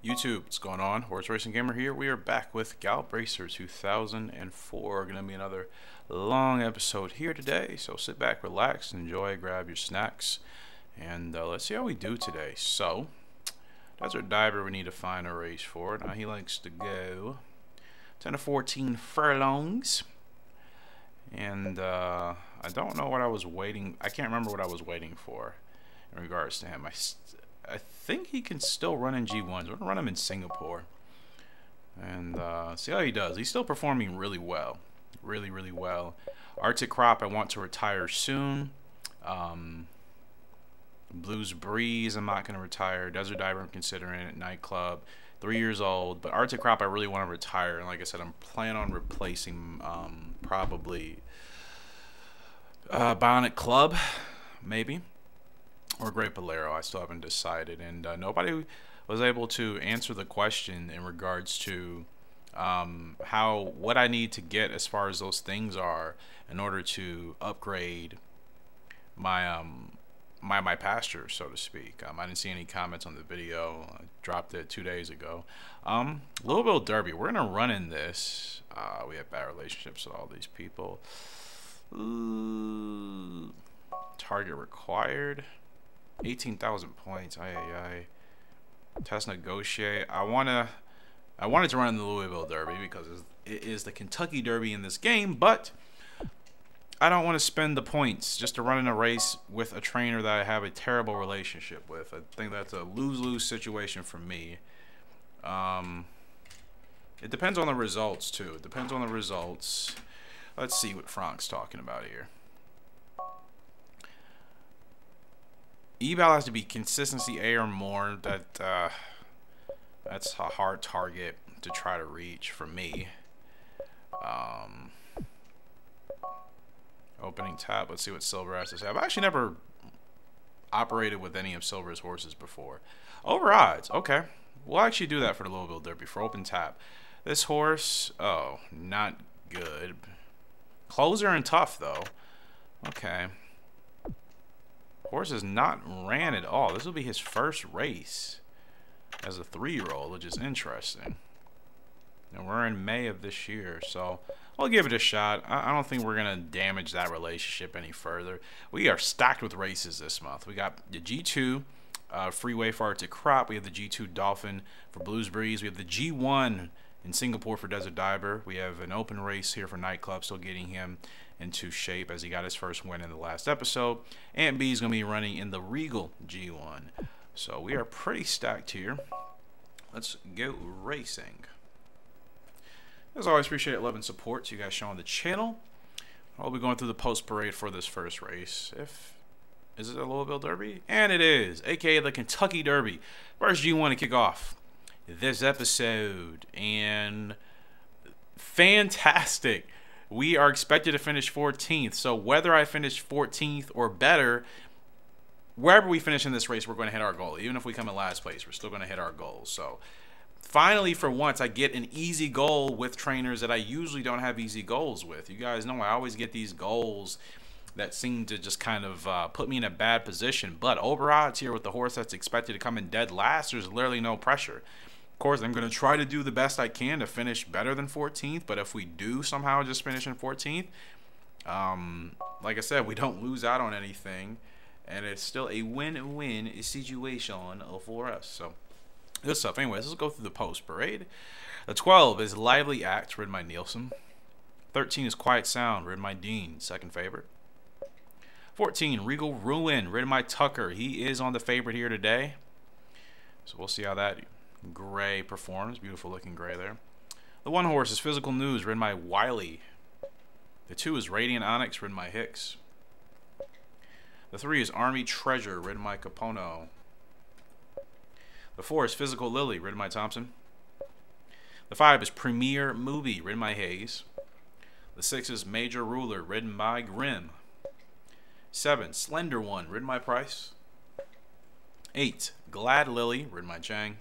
YouTube, what's going on? Horse Racing Gamer here. We are back with Gallop Racer 2004. Going to be another long episode here today. So sit back, relax, enjoy, grab your snacks, and let's see how we do today. So, Desert Diver, we need to find a race for. Now he likes to go 10 to 14 furlongs, and I don't know what I was waiting. I can't remember what I was waiting for in regards to him. I think he can still run in G1s. We're going to run him in Singapore and see how he does. He's still performing really well. Really, really well. Arctic Crop, I want to retire soon. Blues Breeze, I'm not going to retire. Desert Diver, I'm considering it. Nightclub, 3 years old. But Arctic Crop, I really want to retire. And like I said, I'm planning on replacing probably Bionic Club, maybe. Or Great Bolero, I still haven't decided, and nobody was able to answer the question in regards to what I need to get as far as those things are in order to upgrade my my pasture, so to speak. I didn't see any comments on the video. I dropped it 2 days ago. Louisville Derby, we're gonna run in this. We have bad relationships with all these people. Ooh, target required. 18,000 points. Test negotiate. I wanted to run in the Louisville Derby because it is the Kentucky Derby in this game, but I don't want to spend the points just to run in a race with a trainer that I have a terrible relationship with. I think that's a lose-lose situation for me. It depends on the results too. It depends on the results. Let's see what Frank's talking about here. Eval has to be consistency A or more. That's a hard target to try to reach for me. Opening tap. Let's see what Silver has to say. I've actually never operated with any of Silver's horses before. Over odds. Okay. We'll actually do that for the Louisville Derby for open tap. This horse, oh, not good. Closer and tough though. Okay. Horse is not ran at all. This will be his first race as a 3-year-old, which is interesting. And we're in May of this year, so I'll give it a shot. I don't think we're going to damage that relationship any further. We are stacked with races this month. We got the G2 Freeway for Arctic Crop. We have the G2 Dolphin for Blues Breeze. We have the G1 in Singapore for Desert Diver. We have an open race here for Nightclub, still getting him into shape as he got his first win in the last episode. Ant B is going to be running in the Regal G1. So we are pretty stacked here. Let's go racing. As always, appreciate love and support to you guys showing the channel. I'll be going through the post parade for this first race. Is it a Louisville Derby? And it is, aka the Kentucky Derby. First G1 to kick off this episode. And fantastic. We are expected to finish 14th, so whether I finish 14th or better, wherever we finish in this race, we're going to hit our goal. Even if we come in last place, we're still going to hit our goal. So finally, for once, I get an easy goal with trainers that I usually don't have easy goals with. You guys know I always get these goals that seem to just kind of put me in a bad position. But over odds here with the horse that's expected to come in dead last, there's literally no pressure. Of course, I'm going to try to do the best I can to finish better than 14th, but if we do somehow just finish in 14th, like I said, we don't lose out on anything, and it's still a win-win situation for us. So, good stuff. Anyways, let's go through the post parade. The 12 is Lively Act, ridden by Nielsen. 13 is Quiet Sound, ridden by Dean, second favorite. 14, Regal Ruin, ridden by Tucker. He is on the favorite here today, so we'll see how that gray performs. Beautiful looking gray there. The 1 horse is Physical News, ridden by Wiley. The 2 is Radiant Onyx, ridden by Hicks. The 3 is Army Treasure, ridden by Capono. The 4 is Physical Lily, ridden by Thompson. The 5 is Premier Movie, ridden by Hayes. The 6 is Major Ruler, ridden by Grimm. 7, Slender One, ridden by Price. 8, Glad Lily, ridden by Chang.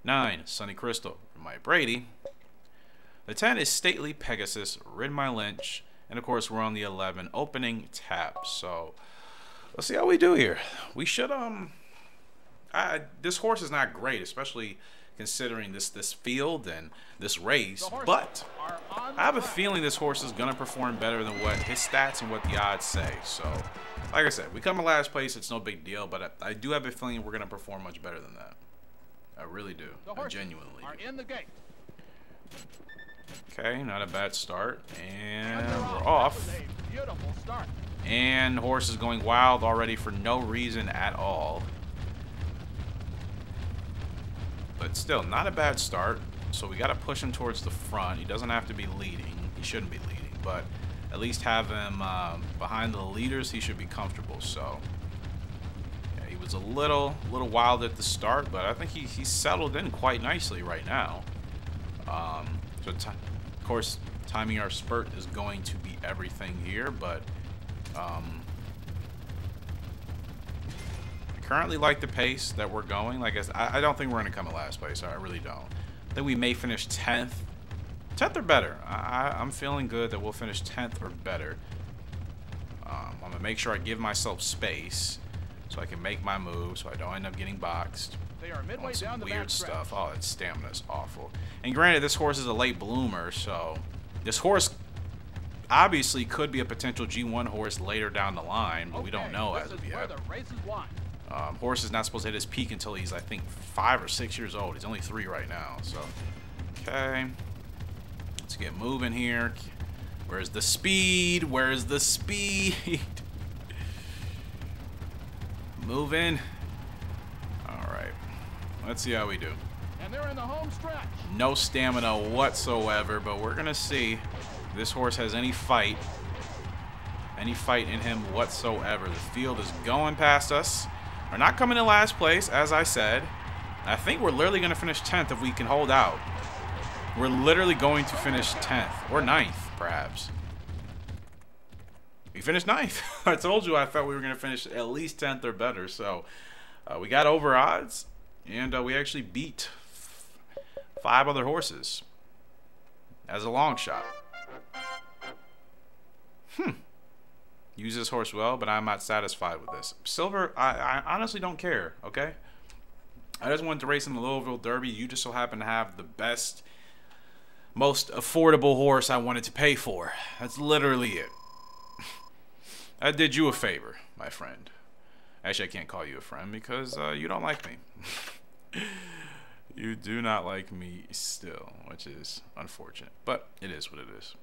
9, Sunny Crystal, ridden by Brady. The 10 is Stately Pegasus, ridden by Lynch. And of course, we're on the 11, Opening Tap. So, let's see how we do here. We should, this horse is not great, especially considering this field and this race. But I have a feeling this horse is going to perform better than what his stats and what the odds say. So, like I said, we come in last place. It's no big deal. But I do have a feeling we're going to perform much better than that. I really do. I genuinely do. Okay, not a bad start. And we're off. And horse is going wild already for no reason at all. But still, not a bad start. So we got to push him towards the front. He doesn't have to be leading. He shouldn't be leading. But at least have him behind the leaders. He should be comfortable. So yeah, he was a little wild at the start. But I think he's settled in quite nicely right now. So of course, timing our spurt is going to be everything here. But I currently like the pace that we're going. Like I don't think we're going to come in last place. I really don't. I think we may finish 10th. 10th or better. I'm feeling good that we'll finish 10th or better. I'm going to make sure I give myself space so I can make my move so I don't end up getting boxed. They are midway down the weird stuff. Oh, that stamina's awful. And granted, this horse is a late bloomer, so this horse obviously could be a potential G1 horse later down the line, but we don't know as of yet. Horse is not supposed to hit his peak until he's, I think, 5 or 6 years old. He's only 3 right now, so okay. Let's get moving here. Where's the speed? Where's the speed? Moving. All right. Let's see how we do. And they're in the home stretch. No stamina whatsoever, but we're gonna see if this horse has any fight in him whatsoever. The field is going past us. We're not coming in last place, as I said. I think we're literally gonna finish 10th if we can hold out. We're literally going to finish 10th or 9th, perhaps. We finished 9th. I told you I thought we were gonna finish at least 10th or better. So we got over odds. And we actually beat 5 other horses as a long shot. Use this horse well, but I'm not satisfied with this. Silver, I honestly don't care, okay? I just wanted to race in the Louisville Derby. You just so happen to have the best, most affordable horse I wanted to pay for. That's literally it. I did you a favor, my friend. Actually, I can't call you a friend because you don't like me. You do not like me still, which is unfortunate, but it is what it is.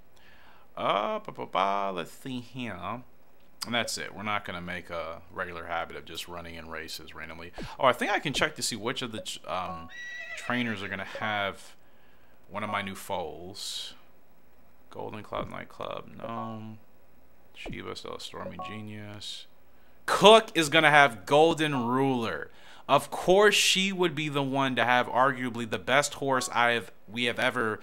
Let's see here. And that's it. We're not going to make a regular habit of just running in races randomly. Oh, I think I can check to see which of the trainers are going to have one of my new foals. Golden Cloud Nightclub, no. Shiva, still a Stormy Genius. Cook is going to have Golden Ruler. Of course, she would be the one to have arguably the best horse we have ever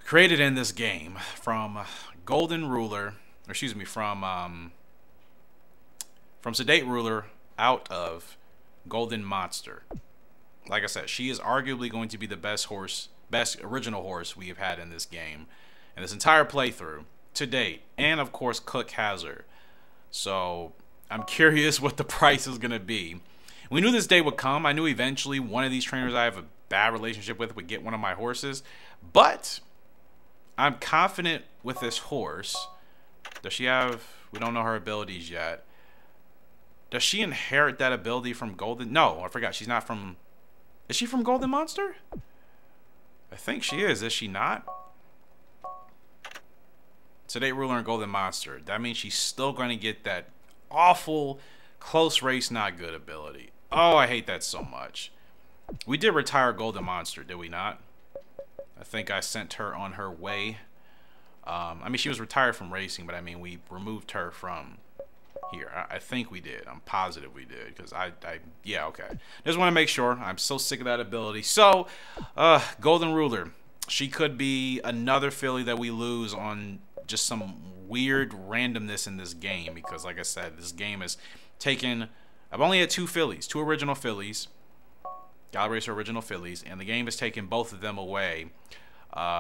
created in this game. From Golden Ruler, or excuse me, from Sedate Ruler out of Golden Monster. Like I said, she is arguably going to be the best original horse we have had in this game, in this entire playthrough to date. And of course, Cook has her. So I'm curious what the price is going to be. We knew this day would come. I knew eventually one of these trainers I have a bad relationship with would get one of my horses. But I'm confident with this horse. Does she have... We don't know her abilities yet. Does she inherit that ability from Golden... No, I forgot. She's not from... Is she from Golden Monster? I think she is. Is she not? Sedate Ruler and Golden Monster. That means she's still going to get that awful close race not good ability. Oh, I hate that so much. We did retire Golden Monster, did we not? I think I sent her on her way. I mean, she was retired from racing, but I mean, we removed her from here. I think we did. I'm positive we did, because yeah, okay. Just want to make sure. I'm so sick of that ability. So, Golden Ruler. She could be another filly that we lose on just some weird randomness in this game, because like I said, this game is taken... I've only had 2 fillies, 2 original fillies, Gallop Racer original fillies, and the game has taken both of them away.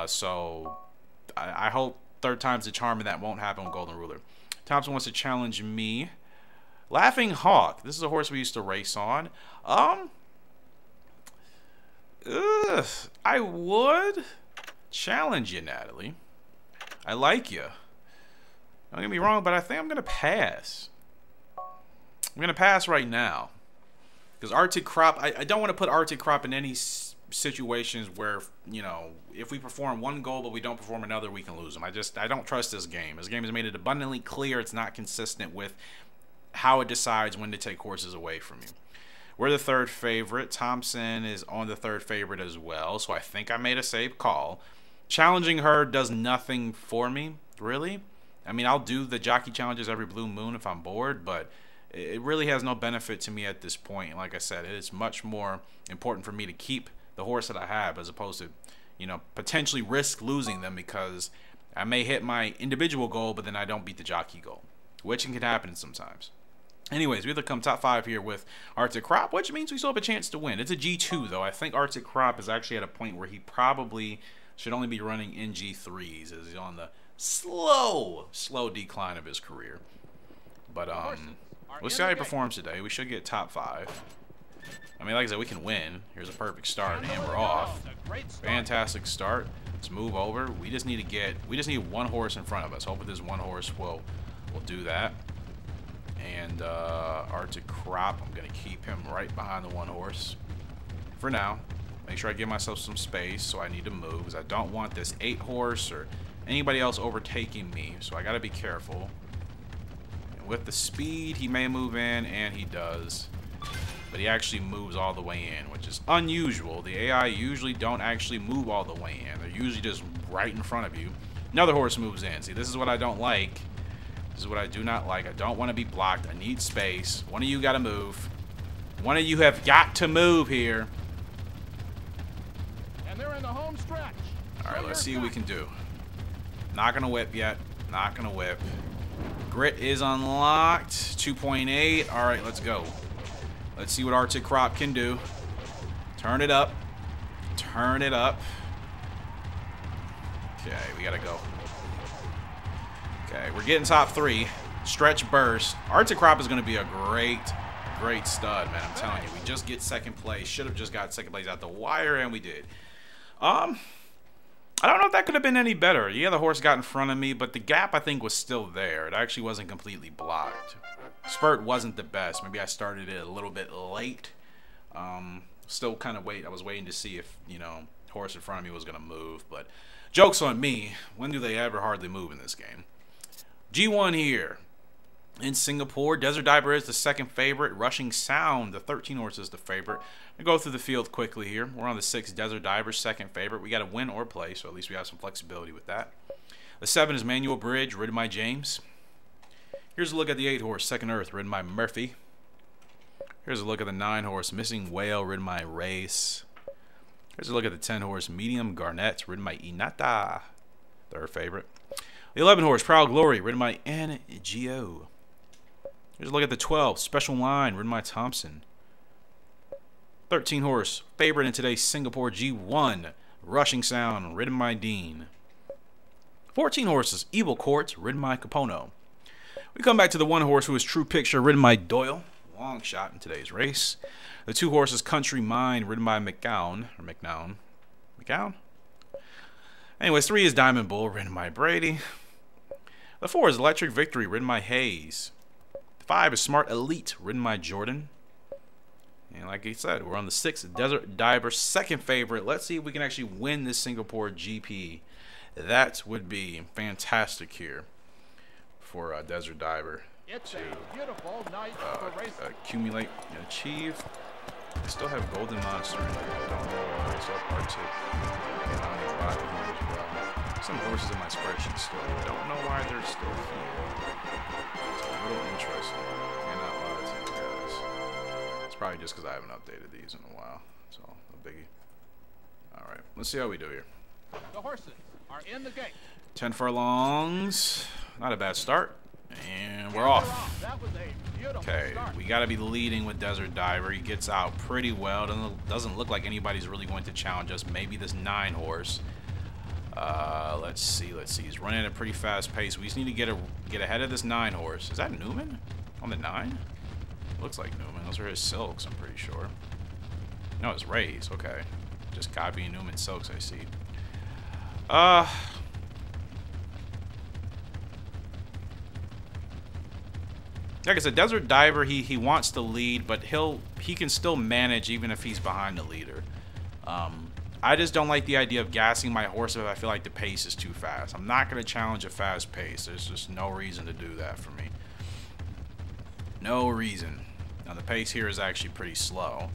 So I hope third time's the charm and that won't happen with Golden Ruler. Thompson wants to challenge me. Laughing Hawk. This is a horse we used to race on. I would challenge you, Natalie. I like you. Don't get me wrong, but I think I'm going to pass. I'm going to pass right now. Because Arctic Crop, I don't want to put Arctic Crop in any situations where, you know, if we perform one goal but we don't perform another, we can lose them. I don't trust this game. This game has made it abundantly clear it's not consistent with how it decides when to take horses away from you. We're the third favorite. Thompson is on the third favorite as well, so I think I made a safe call. Challenging her does nothing for me, really. I mean, I'll do the jockey challenges every blue moon if I'm bored, but it really has no benefit to me at this point. Like I said, it is much more important for me to keep the horse that I have as opposed to, you know, potentially risk losing them because I may hit my individual goal, but then I don't beat the jockey goal, which can happen sometimes. Anyways, we have to come top 5 here with Arctic Crop, which means we still have a chance to win. It's a G2, though. I think Arctic Crop is actually at a point where he probably should only be running in G3s as he's on the slow decline of his career. But we'll see how he performs today. We should get top 5. I mean, like I said, we can win. Here's a perfect start, and we're off. Fantastic start. Let's move over. We just need one horse in front of us. Hopefully this one horse will do that. And Arctic Crop, I'm going to keep him right behind the one horse for now. Make sure I give myself some space, so I need to move because I don't want this 8 horse or anybody else overtaking me, so I got to be careful. And with the speed, he may move in, and he does. But he actually moves all the way in, which is unusual. The AI usually don't actually move all the way in. They're usually just right in front of you. Another horse moves in. See, this is what I don't like. This is what I do not like. I don't want to be blocked. I need space. One of you got to move. One of you have got to move here. And they're in the home stretch. All right, let's see what we can do. Not going to whip yet. Not going to whip. Grit is unlocked. 2.8. All right, let's go. Let's see what Arctic Crop can do. Turn it up. Turn it up. Okay, we got to go. Okay, we're getting top 3. Stretch burst. Arctic Crop is going to be a great stud, man. I'm telling you. We just get second place. Should have just got second place out the wire, and we did. I don't know if that could have been any better. Yeah, the horse got in front of me, but the gap, I think, was still there. It actually wasn't completely blocked. Spurt wasn't the best. Maybe I started it a little bit late. Still kind of I was waiting to see if, you know, horse in front of me was going to move, but joke's on me. When do they ever hardly move in this game? G1 here in Singapore. Desert Diver is the second favorite. Rushing Sound, the 13 horse, is the favorite. I'll go through the field quickly here. We're on the 6 Desert Diver, second favorite. We got to win or play, so at least we have some flexibility with that. The 7 is Manual Bridge, ridden by James. Here's a look at the 8 horse, Second Earth, ridden by Murphy. Here's a look at the 9 horse, Missing Whale, ridden by Race. Here's a look at the 10 horse, Medium Garnet, ridden by Inata, third favorite. The 11 horse, Proud Glory, ridden by NGO. Here's a look at the 12, Special Line, ridden by Thompson. 13 horse, favorite in today's Singapore G1, Rushing Sound, ridden by Dean. 14 horses, Evil Court, ridden by Capono. We come back to the 1 horse who is True Picture, ridden by Doyle. Long shot in today's race. The 2 horses, Country Mind, ridden by McGowan. Or McNown. McGowan? Anyways, 3 is Diamond Bull, ridden by Brady. The 4 is Electric Victory, ridden by Hayes. 5 is Smart Elite, ridden by Jordan. And like I said, we're on the 6 Desert Diver, second favorite. Let's see if we can actually win this Singapore GP. That would be fantastic here for Desert Diver It's a beautiful night for racing. accumulate and achieve. I still have Golden Monster in here. I don't know why. So Arctic and Omni 5 in here as well. Some horses in my spreadsheet still. I don't know why they're still here. It's a little interesting. Cannot lie to you guys. It's probably just because I haven't updated these in a while. So, a biggie. Alright, let's see how we do here. The horses are in the gate. 10 furlongs. Not a bad start. And we're off. That was a beautiful Okay, start. we got to be leading with Desert Diver. He gets out pretty well. Doesn't look like anybody's really going to challenge us. Maybe this 9 horse. Let's see. He's running at a pretty fast pace. We just need to get ahead of this 9 horse. Is that Newman on the 9? Looks like Newman. Those are his silks, I'm pretty sure. No, it's Rays. Okay. Just copying Newman's silks, I see. Like I said, Desert Diver, he wants to lead, but he can still manage even if he's behind the leader. I just don't like the idea of gassing my horse if I feel like the pace is too fast. I'm not going to challenge a fast pace. There's just no reason to do that for me. No reason. Now, the pace here is actually pretty slow.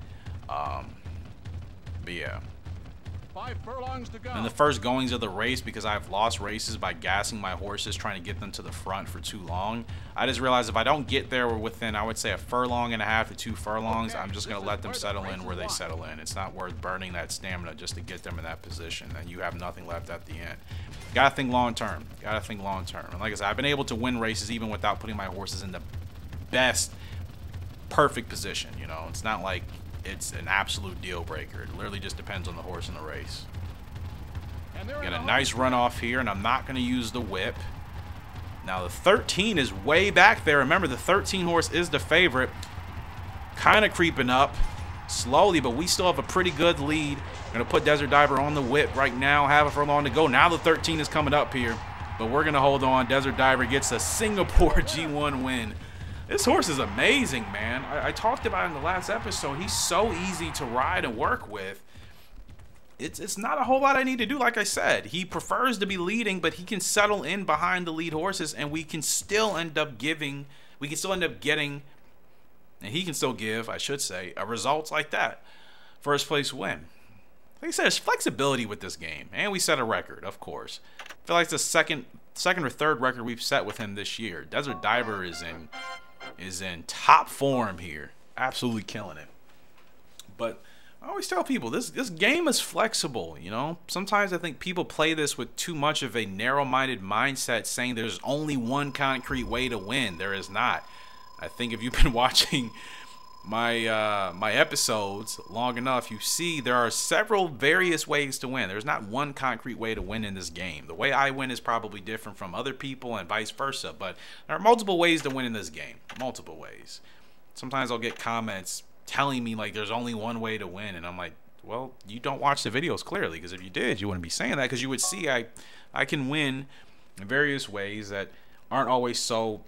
But yeah. 5 furlongs to go. In the first goings of the race, because I've lost races by gassing my horses, trying to get them to the front for too long, I just realized if I don't get there within, I would say, 1.5 furlongs to 2 furlongs, I'm just going to let them settle in where they settle in. It's not worth burning that stamina just to get them in that position, and you have nothing left at the end. Gotta think long term. Gotta think long term. And like I said, I've been able to win races even without putting my horses in the best, perfect position. You know, it's not like it's an absolute deal breaker. It literally just depends on the horse in the race. Get a nice run off here, and I'm not going to use the whip. Now the 13 is way back there. Remember, the 13 horse is the favorite. Kind of creeping up slowly, but we still have a pretty good lead. I'm going to put Desert Diver on the whip right now. Have a furlong to go. Now the 13 is coming up here, but we're going to hold on. Desert Diver gets a Singapore G1 win. This horse is amazing, man. I talked about it in the last episode. He's so easy to ride and work with. It's not a whole lot I need to do. Like I said, he prefers to be leading, but he can settle in behind the lead horses, and we can still end up getting, and he can still give, I should say, a results like that. First place win. Like I said, there's flexibility with this game, and we set a record, of course. I feel like it's the second or third record we've set with him this year. Desert Diver is in top form here, absolutely killing it. But I always tell people this game is flexible, you know. Sometimes I think people play this with too much of a narrow-minded mindset, saying there's only one concrete way to win. There is not. I think if you've been watching my my episodes long enough, you see there are several various ways to win. There's not one concrete way to win in this game. The way I win is probably different from other people and vice versa, but there are multiple ways to win in this game. Multiple ways. Sometimes I'll get comments telling me like there's only one way to win, and I'm like, well, you don't watch the videos clearly, because if you did, you wouldn't be saying that, because you would see I can win in various ways that aren't always so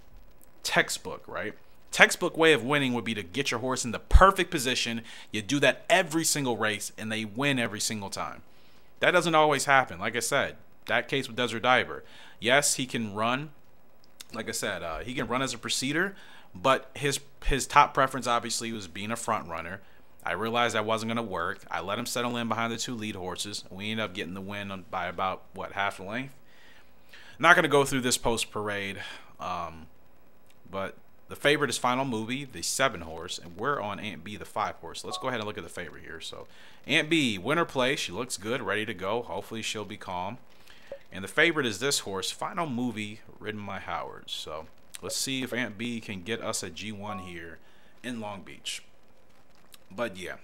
textbook, right? Textbook way of winning would be to get your horse in the perfect position. You do that every single race, and they win every single time. That doesn't always happen. Like I said, that case with Desert Diver. Yes, he can run. Like I said, he can run as a preceder, but his top preference obviously was being a front runner. I realized that wasn't going to work. I let him settle in behind the 2 lead horses. We ended up getting the win by about, what, half the length? Not going to go through this post parade, but the favorite is Final Movie, the 7 horse, and we're on Aunt B, the 5 horse. Let's go ahead and look at the favorite here. So Aunt B, winner place. She looks good, ready to go. Hopefully she'll be calm. And the favorite is this horse, Final Movie, ridden by Howard. So let's see if Aunt B can get us a G1 here in Long Beach. But yeah,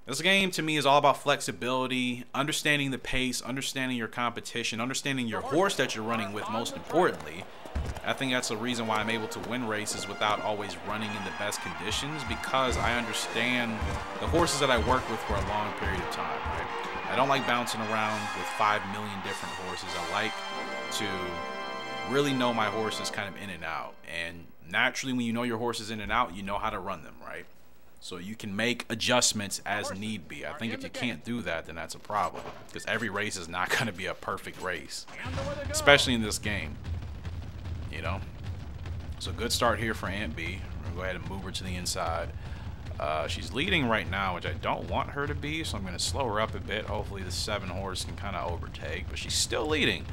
this game to me is all about flexibility, understanding the pace, understanding your competition, understanding your horse that you're running with, most importantly. I think that's the reason why I'm able to win races without always running in the best conditions, because I understand the horses that I work with for a long period of time, right? I don't like bouncing around with 5 million different horses. I like to really know my horses kind of in and out. And naturally, when you know your horses in and out, you know how to run them, right? So you can make adjustments as need be. I think if you can't do that, then that's a problem, because every race is not going to be a perfect race, especially in this game, you know. So good start here for Aunt B. We're going to go ahead and move her to the inside. She's leading right now, which I don't want her to be, so I'm going to slow her up a bit. Hopefully the 7 horse can kind of overtake, but she's still leading.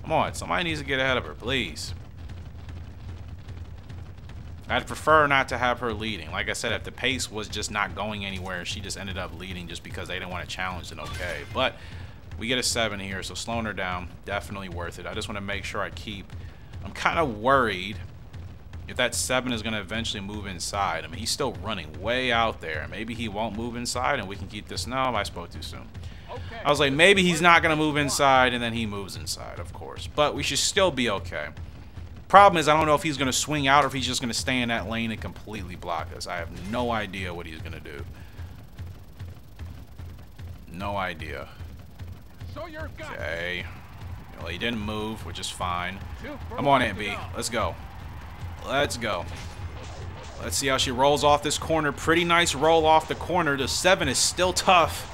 Come on, somebody needs to get ahead of her, please. I'd prefer not to have her leading. Like I said, if the pace was just not going anywhere, she just ended up leading just because they didn't want to challenge, then okay. But we get a 7 here, so slowing her down, definitely worth it. I just want to make sure I'm kind of worried if that 7 is going to eventually move inside. I mean, he's still running way out there. Maybe he won't move inside and we can keep this. No, I spoke too soon. I was like, maybe he's not going to move inside, and then he moves inside, of course. But we should still be okay. Problem is, I don't know if he's going to swing out or if he's just going to stay in that lane and completely block us. I have no idea what he's going to do. No idea. Okay. Well, he didn't move, which is fine. Come on, Aunt B. Let's go. Let's go. Let's see how she rolls off this corner. Pretty nice roll off the corner. The 7 is still tough.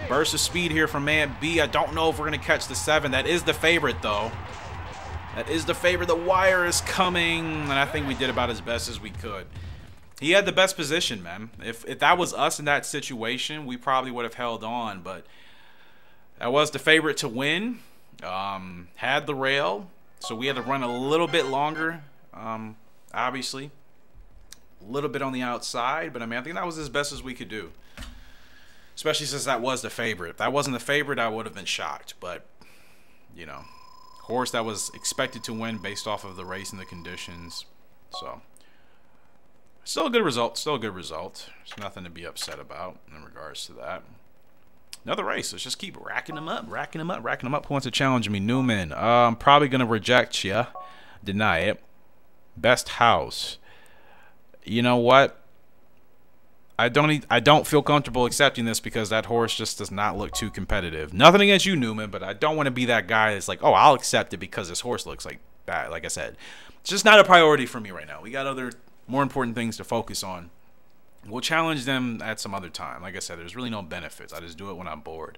Burst of speed here from Aunt B. I don't know if we're going to catch the 7. That is the favorite, though. That is the favorite. The wire is coming, and I think we did about as best as we could. He had the best position, man. If that was us in that situation, we probably would have held on, but that was the favorite to win. Had the rail, so we had to run a little bit longer, obviously. A little bit on the outside, but I mean, I think that was as best as we could do. Especially since that was the favorite. If that wasn't the favorite, I would have been shocked, but, you know. Horse that was expected to win based off of the race and the conditions. So, still a good result. Still a good result. There's nothing to be upset about in regards to that. Another race. Let's just keep racking them up. Racking them up. Racking them up. Who wants to challenge me? Newman. I'm probably going to reject you. Deny it. Best house. You know what? I don't feel comfortable accepting this because that horse just does not look too competitive. Nothing against you, Newman, but I don't want to be that guy that's like, oh, I'll accept it because this horse looks like that. Like I said, it's just not a priority for me right now. We got other more important things to focus on. We'll challenge them at some other time. Like I said, there's really no benefits. I just do it when I'm bored.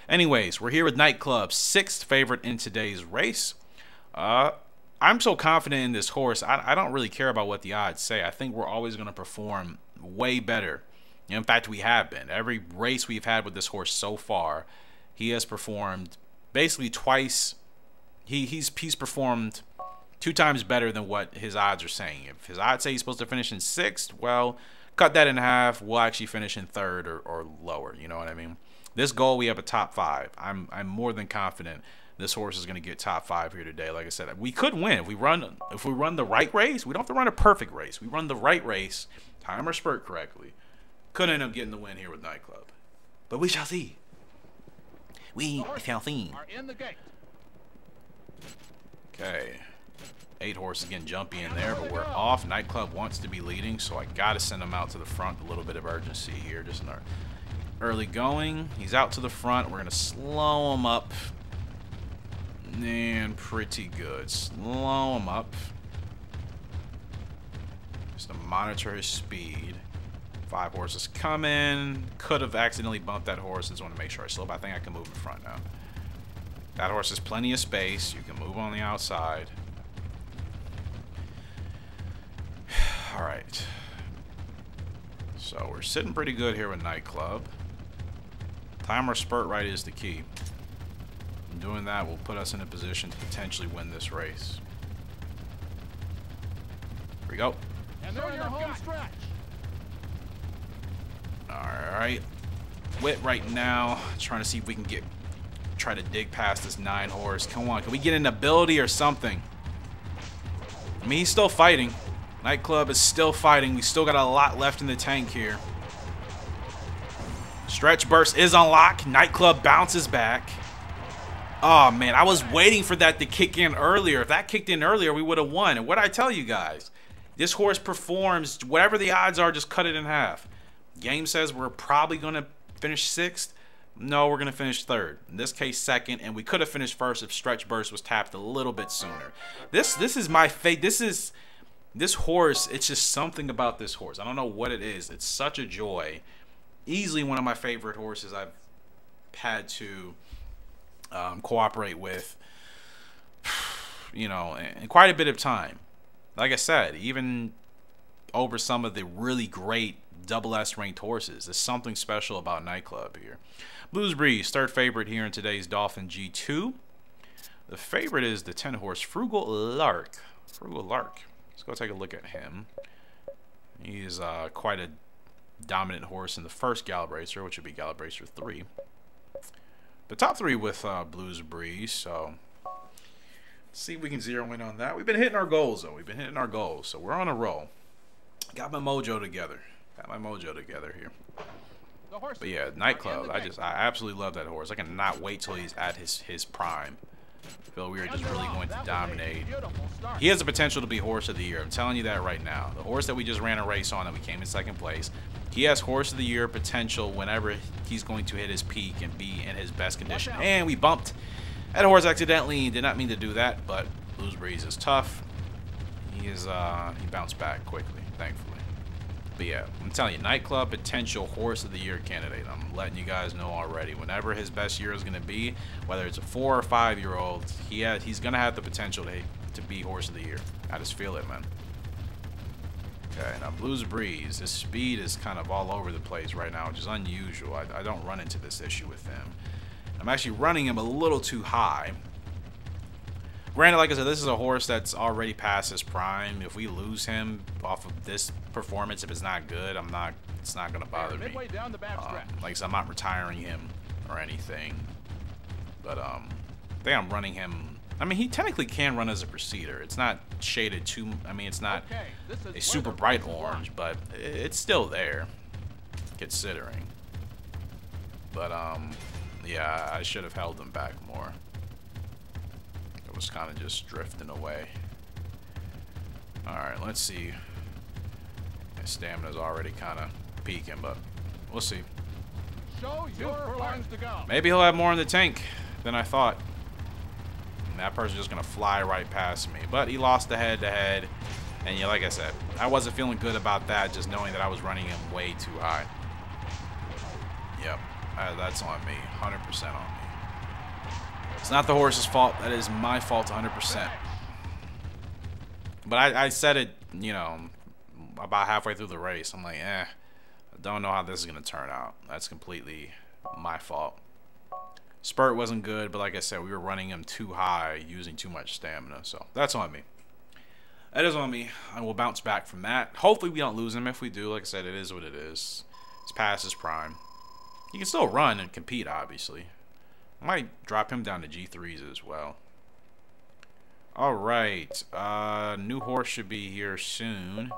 Anyways, we're here with Nightclub, 6th favorite in today's race. I'm so confident in this horse. I don't really care about what the odds say. I think we're always going to perform way better. In fact, we have been. Every race we've had with this horse so far, he has performed basically twice. He's performed 2 times better than what his odds are saying. If his odds say he's supposed to finish in 6th, well, cut that in half. We'll actually finish in 3rd or lower. You know what I mean? This goal, we have a top 5. I'm more than confident this horse is going to get top 5 here today. Like I said, we could win if we run the right race. We don't have to run a perfect race. We run the right race, time our spurt correctly. Could end up getting the win here with Nightclub, but we shall see. We shall see. Okay, 8 horses getting jumpy in there, but we're off. Nightclub wants to be leading, so I got to send him out to the front. A little bit of urgency here, just in our early going. He's out to the front. We're gonna slow him up. And pretty good. Slow him up. Just to monitor his speed. 5 horses coming. Could have accidentally bumped that horse. Just want to make sure I slow up. I think I can move in front now. That horse has plenty of space. You can move on the outside. Alright. So we're sitting pretty good here with Nightclub. Timer spurt right is the key. Doing that will put us in a position to potentially win this race. Here we go. And they're in the home stretch. Alright. Wit right now. Trying to see if we can try to dig past this 9 horse. Come on, can we get an ability or something? I mean, he's still fighting. Nightclub is still fighting. We still got a lot left in the tank here. Stretch burst is unlocked. Nightclub bounces back. Oh, man, I was waiting for that to kick in earlier. If that kicked in earlier, we would have won. And what I tell you guys, this horse performs, whatever the odds are, just cut it in half. Game says we're probably going to finish 6th. No, we're going to finish 3rd. In this case, 2nd. And we could have finished 1st if Stretch Burst was tapped a little bit sooner. This is my fate. This horse, it's just something about this horse. I don't know what it is. It's such a joy. Easily one of my favorite horses I've had to cooperate with, you know, in quite a bit of time. Like I said, even over some of the really great double S ranked horses, there's something special about Nightclub here. Blues Breeze, 3rd favorite here in today's Dolphin G2. The favorite is the 10 horse Frugal Lark. Frugal Lark. Let's go take a look at him. He's quite a dominant horse in the first Gallop Racer, which would be Gallop Racer 3. The top 3 with Blues Breeze, so let's see if we can zero in on that. We've been hitting our goals, though. We've been hitting our goals, so we're on a roll. Got my mojo together. Got my mojo together here. But yeah, Nightclub, I absolutely love that horse. I cannot wait till he's at his prime. I feel we are just really going to dominate. He has the potential to be Horse of the Year. I'm telling you that right now. The horse that we just ran a race on and we came in second place, he has Horse of the Year potential whenever he's going to hit his peak and be in his best condition. And we bumped that horse accidentally. Did not mean to do that, but Blues Breeze is tough. He bounced back quickly, thankfully. But yeah, I'm telling you, Nightclub potential Horse of the Year candidate. I'm letting you guys know already. Whenever his best year is going to be, whether it's a 4 or 5 year old, he's going to have the potential to be Horse of the Year. I just feel it, man. Okay, now Blues Breeze, his speed is kind of all over the place right now, which is unusual. I don't run into this issue with him. I'm actually running him a little too high. Granted, like I said, this is a horse that's already past his prime. If we lose him off of this performance, if it's not good, it's not gonna bother me. Like I said, I'm not retiring him or anything. But I think I'm running him. I mean, he technically can run as a procedure. It's not shaded too. I mean, it's not a super bright orange, but it's still there, considering. But yeah, I should have held him back more. Was kind of just drifting away. Alright, let's see. His stamina's already kind of peaking, but we'll see. Maybe he'll have more in the tank than I thought. And that person's just gonna fly right past me. But he lost the head-to-head. And yeah, like I said, I wasn't feeling good about that, just knowing that I was running him way too high. Yep, that's on me, 100% on me. It's not the horse's fault. That is my fault 100%. But I said it, you know, about halfway through the race. I'm like, I don't know how this is going to turn out. That's completely my fault. Spurt wasn't good, but like I said, we were running him too high, using too much stamina. So that's on me. That is on me. I will bounce back from that. Hopefully we don't lose him. If we do, like I said, it is what it is. It's past his prime. He can still run and compete, obviously. I might drop him down to G3s as well. Alright. New horse should be here soon.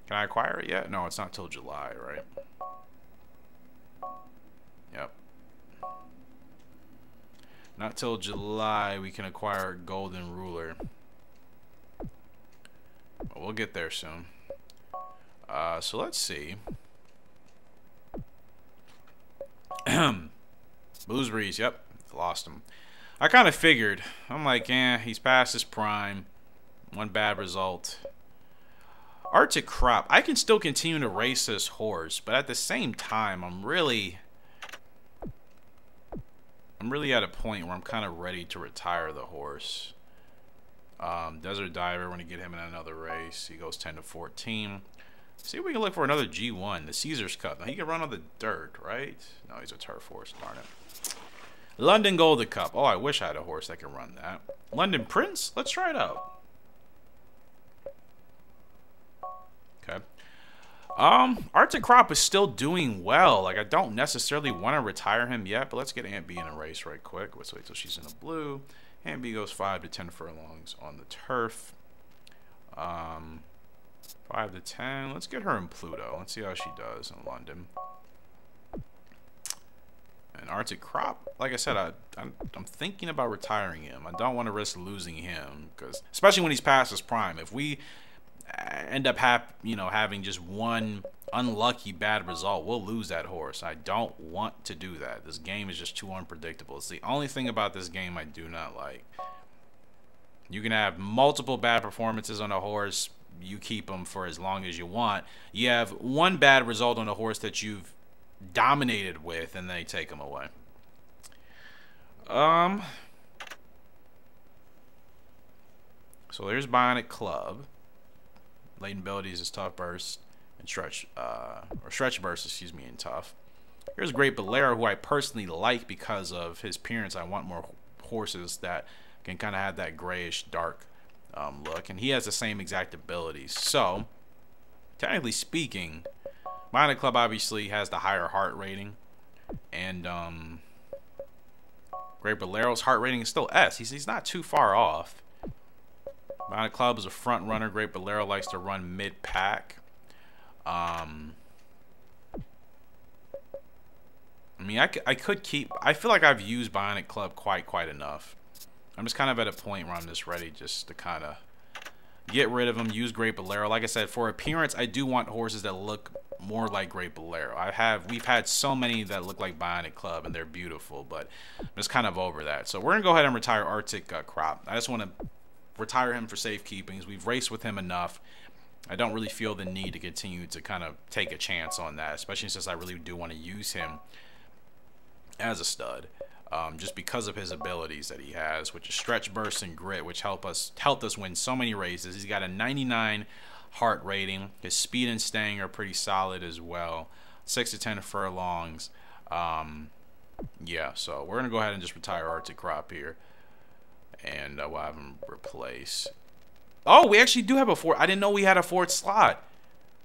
Can I acquire it yet? No, it's not till July, right? Yep. Not till July we can acquire Golden Ruler. But we'll get there soon. So let's see. Blues Breeze, yep. Lost him. I kind of figured. I'm like, he's past his prime. One bad result. Arctic Crop. I can still continue to race this horse, but at the same time, I'm really at a point where I'm kind of ready to retire the horse. Desert Diver, we're going to get him in another race. He goes 10 to 14. See if we can look for another G1, the Caesars Cup. Now, he can run on the dirt, right? No, he's a turf horse, darn it. London Golden Cup. Oh, I wish I had a horse that could run that. London Prince? Let's try it out. Okay. Arctic Crop is still doing well. Like, I don't necessarily want to retire him yet, but let's get Aunt B in a race right quick. Let's wait till she's in the blue. Aunt B goes 5 to 10 furlongs on the turf. 5 to 10. Let's get her in Pluto. Let's see how she does in London. And Arctic Crop, like I said, I'm thinking about retiring him. I don't want to risk losing him, because especially when he's past his prime. If we end up having just one unlucky bad result, we'll lose that horse. I don't want to do that. This game is just too unpredictable. It's the only thing about this game I do not like. You can have multiple bad performances on a horse. You keep them for as long as you want. You have one bad result on a horse that you've dominated with, and they take them away. So there's Bionic Club. Latent abilities is tough burst and stretch burst, excuse me, and tough. Here's Great Bolero, who I personally like because of his appearance. I want more horses that can kind of have that grayish dark look, and he has the same exact abilities. So technically speaking, Bionic Club obviously has the higher heart rating, and Great Bolero's heart rating is still S. He's not too far off. Bionic Club is a front runner. Great Bolero likes to run mid-pack. I mean, I could keep... I feel like I've used Bionic Club quite enough. I'm just kind of at a point where I'm just ready just to kind of get rid of him, use Great Bolero. Like I said, for appearance, I do want horses that look more like Great Bolero. We've had so many that look like Bionic Club, and they're beautiful, but I'm just kind of over that. So we're going to go ahead and retire Arctic Crop. I just want to retire him for safekeepings. We've raced with him enough. I don't really feel the need to continue to kind of take a chance on that, especially since I really do want to use him as a stud. Just because of his abilities that he has, which is stretch, burst, and grit, which helped us win so many races. He's got a 99 heart rating. His speed and staying are pretty solid as well. 6 to 10 furlongs. Yeah, so we're gonna go ahead and just retire Arctic Crop here, and we'll have him replace. Oh, we actually do have a fourth. I didn't know we had a fourth slot.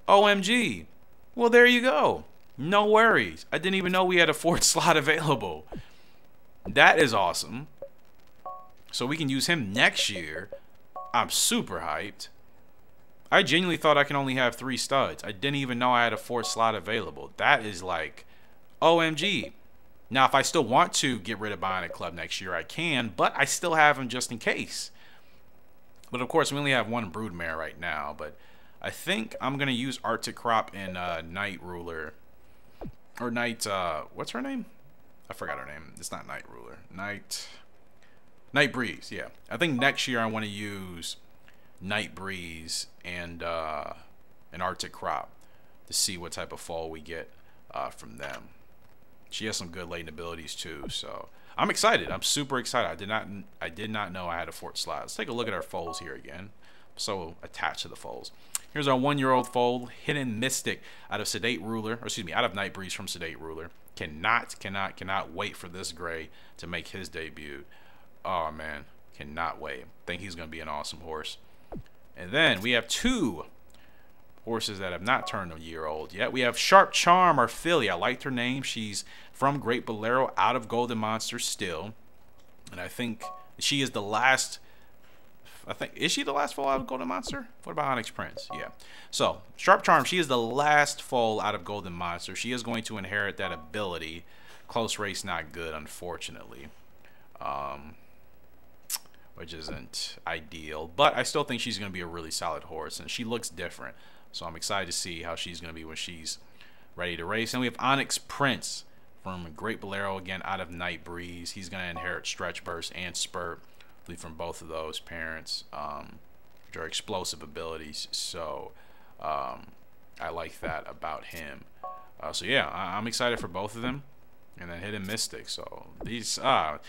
OMG. Well, there you go. No worries. I didn't even know we had a fourth slot available. That is awesome. So we can use him next year. I'm super hyped. I genuinely thought I can only have 3 studs. I didn't even know I had a 4th slot available. That is like OMG. Now, if I still want to get rid of Bionic Club next year, I can, but I still have him just in case. But of course, we only have 1 Broodmare right now. But I think I'm going to use Arctic Crop and Night Ruler. Or Night, what's her name? I forgot her name. It's not Night Ruler. Night Breeze, yeah. I think next year I want to use Night Breeze and an Arctic Crop to see what type of fall we get from them. She has some good latent abilities too, so I'm excited. I'm super excited. I did not know I had a 4th slot. Let's take a look at our foals here again. I'm so attached to the foals. Here's our 1-year-old foal, Hidden Mystic, out of Sedate Ruler, or excuse me, out of Night Breeze from Sedate Ruler. Cannot wait for this gray to make his debut. Oh man, cannot wait. Think he's gonna be an awesome horse. And then we have 2 horses that have not turned a year old yet. We have Sharp Charm, our filly. I liked her name. She's from Great Bolero, out of Golden Monster still, and I think she is the last. Is she the last foal out of Golden Monster? What about Onyx Prince? Yeah. So, Sharp Charm, she is the last foal out of Golden Monster. She is going to inherit that ability. Close race, not good, unfortunately. Which isn't ideal. But I still think she's going to be a really solid horse, and she looks different. So, I'm excited to see how she's going to be when she's ready to race. And we have Onyx Prince from Great Bolero, again, out of Night Breeze. He's going to inherit Stretch, Burst, and Spurt from both of those parents, which are explosive abilities. So I like that about him. So yeah, I'm excited for both of them. And then Hidden Mystic. So these I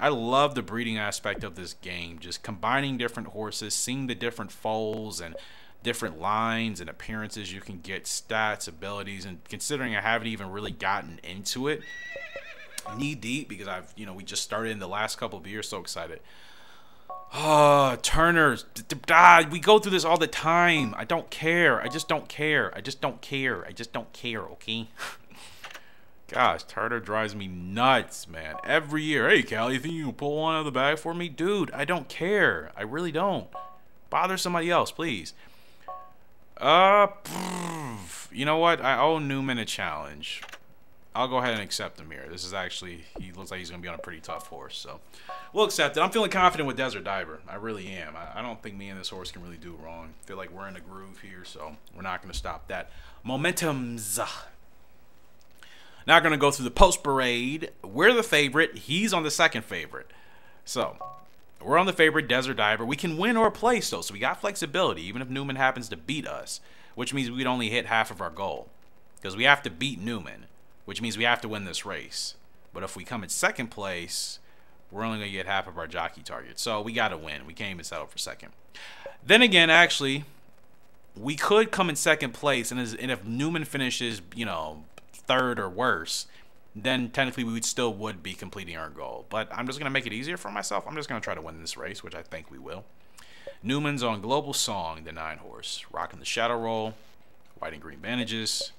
love the breeding aspect of this game, just combining different horses, seeing the different foals and different lines and appearances you can get, stats, abilities, and considering I haven't even really gotten into it knee deep, because we just started in the last couple of years. So excited. Turners, we go through this all the time. I don't care. I just don't care. I just don't care. I just don't care. Okay. Gosh, Turner drives me nuts, man. Every year, hey Cal, you think you can pull one out of the bag for me, dude? I don't care. I really don't. Bother somebody else, please. You know what? I owe Newman a challenge. I'll go ahead and accept him here. This is actually, he looks like he's going to be on a pretty tough horse, so we'll accept it. I'm feeling confident with Desert Diver. I really am. I don't think me and this horse can really do wrong. I feel like we're in a groove here, so we're not going to stop that. Momentums. Now going to go through the post parade. We're the favorite. He's on the second favorite. So we're on the favorite, Desert Diver. We can win or place, though, so we got flexibility, even if Newman happens to beat us, which means we'd only hit half of our goal, because we have to beat Newman, which means we have to win this race. But if we come in second place, we're only going to get half of our jockey target. So we got to win. We can't even settle for second. Then again, actually, we could come in second place, and if Newman finishes, third or worse, then technically we would be completing our goal. But I'm just going to make it easier for myself. I'm just going to try to win this race, which I think we will. Newman's on Global Song, the 9-horse. Rocking the Shadow Roll. White and green bandages.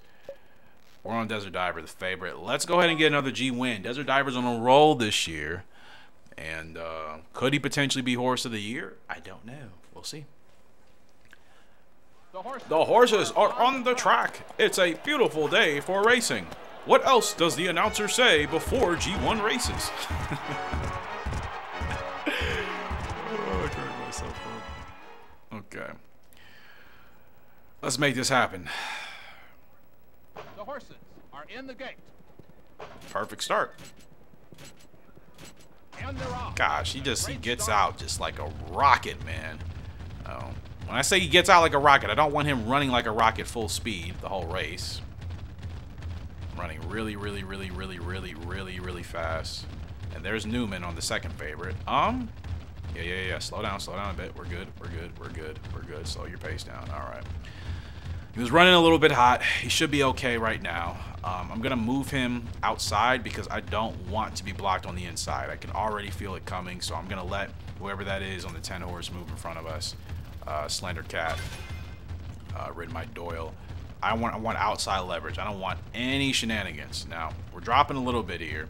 We're on Desert Diver, the favorite. Let's go ahead and get another G win. Desert Diver's on a roll this year. And could he potentially be Horse of the Year? I don't know. We'll see. The horses are on the track. It's a beautiful day for racing. What else does the announcer say before G1 races? Let's make this happen. The horses are in the gate. Perfect start. And they're off. Gosh, he gets out just like a rocket, man. Oh, when I say he gets out like a rocket, I don't want him running like a rocket full speed the whole race. Running really, really, really, really, really, really, really fast. And there's Newman on the second favorite. Yeah. Slow down a bit. We're good. Slow your pace down. All right. He was running a little bit hot. He should be okay right now. I'm going to move him outside because I don't want to be blocked on the inside. I can already feel it coming, so I'm going to let whoever that is on the 10 horse move in front of us. Slender Cat. Rid My Doyle. I want outside leverage. I don't want any shenanigans. Now, we're dropping a little bit here.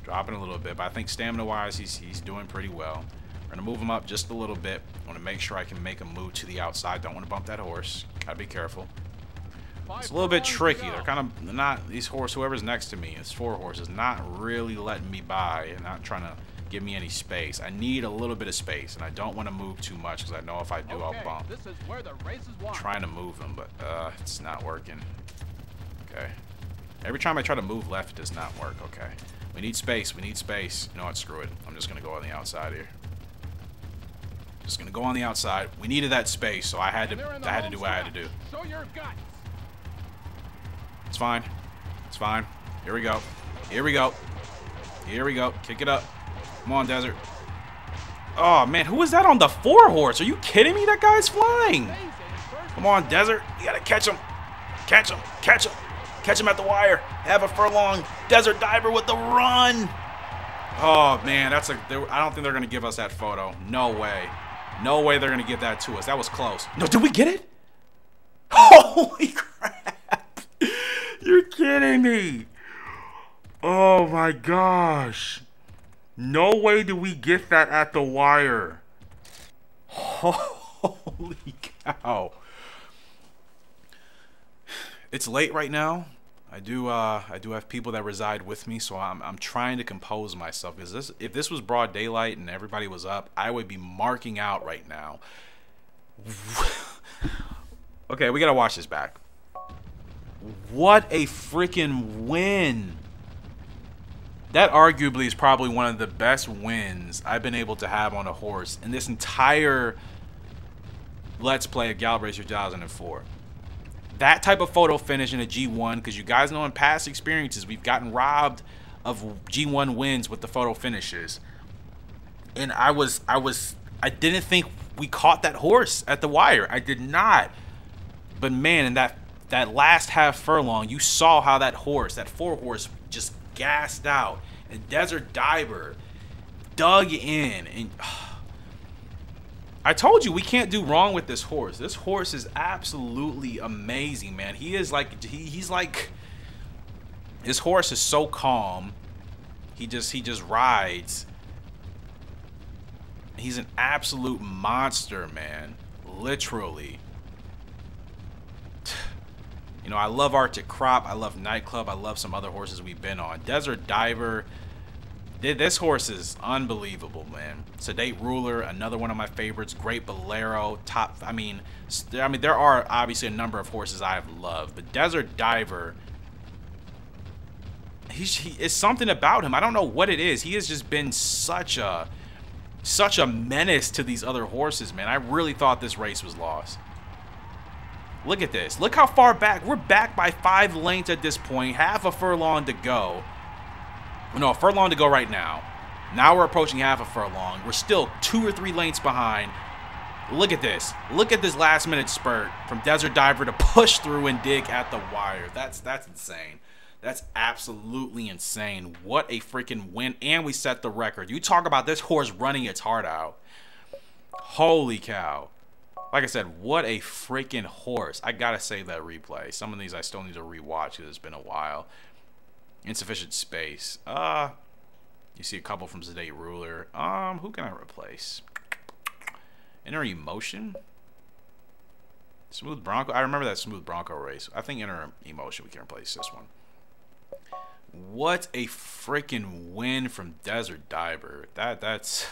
Dropping a little bit, but I think stamina-wise, he's doing pretty well. We're going to move him up just a little bit. I want to make sure I can make him move to the outside. Don't want to bump that horse. Gotta be careful. It's a little bit tricky. They're kind of not, these horses, whoever's next to me, it's 4 horses, not really letting me by and not trying to give me any space. I need a little bit of space, and I don't want to move too much because I know if I do, I'll bump. This is where the race is won. I'm trying to move him, but it's not working. Okay. Every time I try to move left, it does not work. Okay. We need space. We need space. You know what? Screw it. I'm just going to go on the outside here. Just going to go on the outside. We needed that space, so I had to do what I had to do. Show your guts. It's fine. It's fine. Here we go. Here we go. Here we go. Kick it up. Come on, Desert. Oh, man. Who is that on the 4 horse? Are you kidding me? That guy's flying. Come on, Desert. You got to catch him. Catch him. Catch him. Catch him at the wire. Have a furlong. Desert Diver with the run. Oh, man. I don't think they're going to give us that photo. No way. No way they're going to give that to us. That was close. No, did we get it? Holy crap. You're kidding me. Oh, my gosh. No way do we get that at the wire. Holy cow. It's late right now. I do have people that reside with me, so I'm trying to compose myself, because if this was broad daylight and everybody was up, I would be marking out right now. Okay, we gotta watch this back. What a freaking win! That arguably is probably one of the best wins I've been able to have on a horse in this entire Let's Play of Gallop Racer 2004. That type of photo finish in a G1, because you guys know in past experiences we've gotten robbed of G1 wins with the photo finishes, and I didn't think we caught that horse at the wire. I did not. But man, in that last half furlong, you saw how that horse, that 4 horse, just gassed out, and Desert Diver dug in, and I told you we can't do wrong with this horse. This horse is absolutely amazing, man. He is like, he's like, this horse is so calm. He just rides. He's an absolute monster, man. Literally. You know, I love Arctic Crop. I love Nightclub. I love some other horses we've been on. Desert Diver. This horse is unbelievable, man. Sedate Ruler, another one of my favorites. Great Bolero, top. I mean, there are obviously a number of horses I have loved, but Desert Diver, he is something about him. I don't know what it is. He has just been such a menace to these other horses, man. I really thought this race was lost. Look at this. Look how far back. We're back by 5 lengths at this point. Half a furlong to go. No, a furlong to go right now. Now we're approaching half a furlong. We're still 2 or 3 lengths behind. Look at this. Look at this last minute spurt from Desert Diver to push through and dig at the wire. That's insane. That's absolutely insane. What a freaking win. And we set the record. You talk about this horse running its heart out. Holy cow. Like I said, what a freaking horse. I gotta save that replay. Some of these I still need to rewatch because it's been a while. Insufficient space. You see a couple from Sedate Ruler. Who can I replace? Inner Emotion? Smooth Bronco. I remember that Smooth Bronco race. I think Inner Emotion we can replace this one. What a freaking win from Desert Diver. That's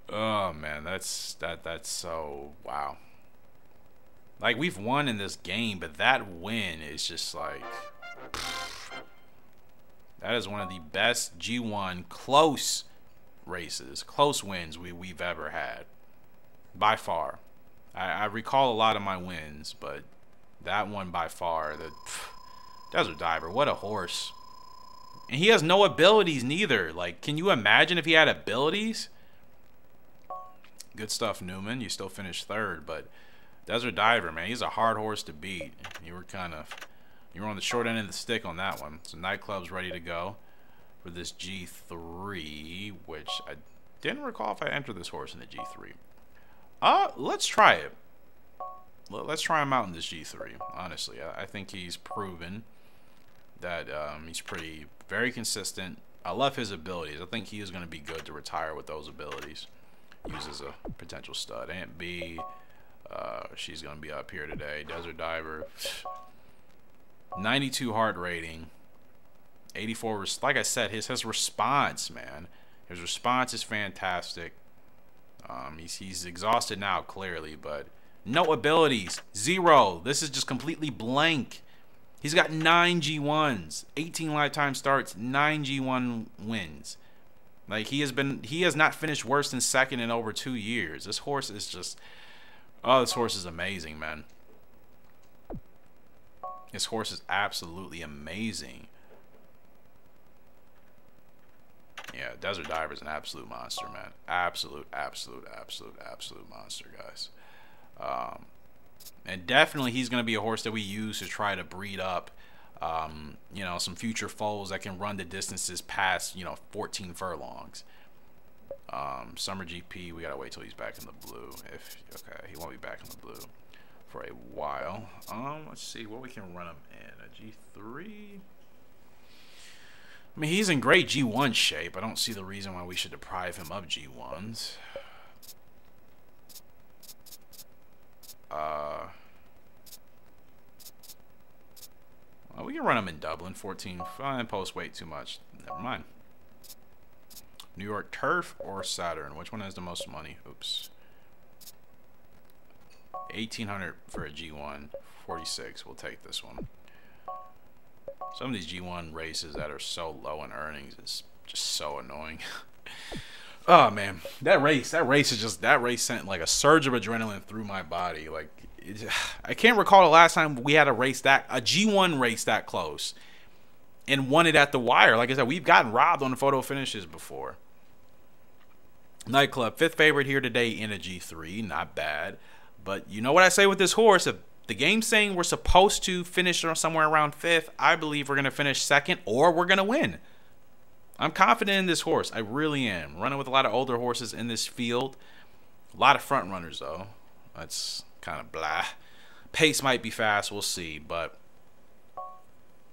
oh man, that's so wow. Like, we've won in this game, but that win is just like... That is one of the best G1 close races, close wins we've ever had. By far. I recall a lot of my wins, but that one by far. The Desert Diver, what a horse. And he has no abilities neither. Like, can you imagine if he had abilities? Good stuff, Newman. You still finished third, but Desert Diver, man, he's a hard horse to beat. You were on the short end of the stick on that one. So Nightclub's ready to go for this G3, which I didn't recall if I entered this horse in the G3. Let's try it. Let's try him out in this G3. Honestly, I think he's proven that he's very consistent. I love his abilities. I think he is going to be good to retire with those abilities. Uses a potential stud. Aunt B, she's going to be up here today. Desert Diver, 92 heart rating, 84. Like I said, his response, man, his response is fantastic. He's exhausted now, clearly, but no abilities, 0. This is just completely blank. He's got 9 G1s, 18 lifetime starts, 9 G1 wins. Like, he has not finished worse than second in over 2 years. This horse is just, oh, this horse is amazing, man. This horse is absolutely amazing. Yeah, Desert Diver is an absolute monster, man. Absolute monster, guys. And definitely he's going to be a horse that we use to try to breed up, you know, some future foals that can run the distances past, you know, 14 furlongs. Summer GP, we got to wait till he's back in the blue. Okay, he won't be back in the blue for a while. Let's see what we can run him in. A G3. I mean, he's in great G1 shape. I don't see the reason why we should deprive him of G1s. Well, we can run him in Dublin. 14. Fine, post weight too much. Never mind. New York Turf or Saturn? Which one has the most money? Oops. 1,800 for a G1. 46. We'll take this one. Some of these G1 races that are so low in earnings is just so annoying. Oh man, that race sent like a surge of adrenaline through my body. Like, I can't recall the last time we had a G1 race that close and won it at the wire. Like I said, we've gotten robbed on the photo finishes before. Nightclub, 5th favorite here today in a G3, not bad. But you know what I say with this horse? If the game's saying we're supposed to finish somewhere around 5th, I believe we're going to finish 2nd or we're going to win. I'm confident in this horse. I really am. Running with a lot of older horses in this field. A lot of front runners, though. That's kind of blah. Pace might be fast. We'll see. But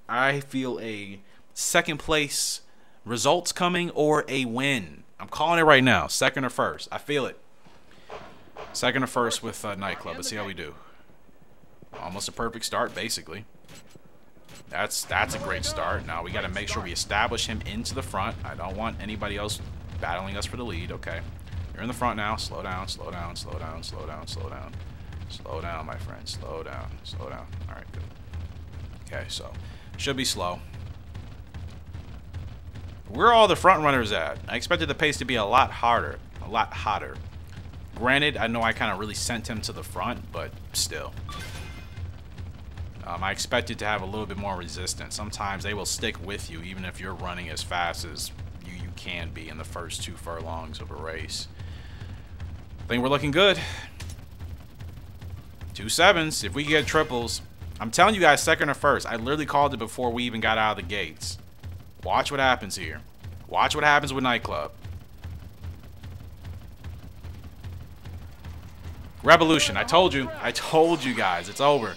I feel a 2nd place results coming or a win. I'm calling it right now. 2nd or 1st. I feel it. 2nd or 1st with Nightclub. Let's see how we do. Almost a perfect start, basically. That's a great start. Now we got to make sure we establish him into the front. I don't want anybody else battling us for the lead. Okay, you're in the front now. Slow down, slow down, slow down, slow down, slow down. Slow down, my friend. Slow down, slow down. All right, good. Okay, so should be slow. Where are all the front runners at? I expected the pace to be a lot harder, a lot hotter. Granted, I know I kind of really sent him to the front, but still. I expected to have a little bit more resistance. Sometimes they will stick with you even if you're running as fast as you can be in the first 2 furlongs of a race. I think we're looking good. 2 7s. If we get triples, I'm telling you guys, 2nd or 1st. I literally called it before we even got out of the gates. Watch what happens here. Watch what happens with Nightclub. Revolution. I told you guys, it's over.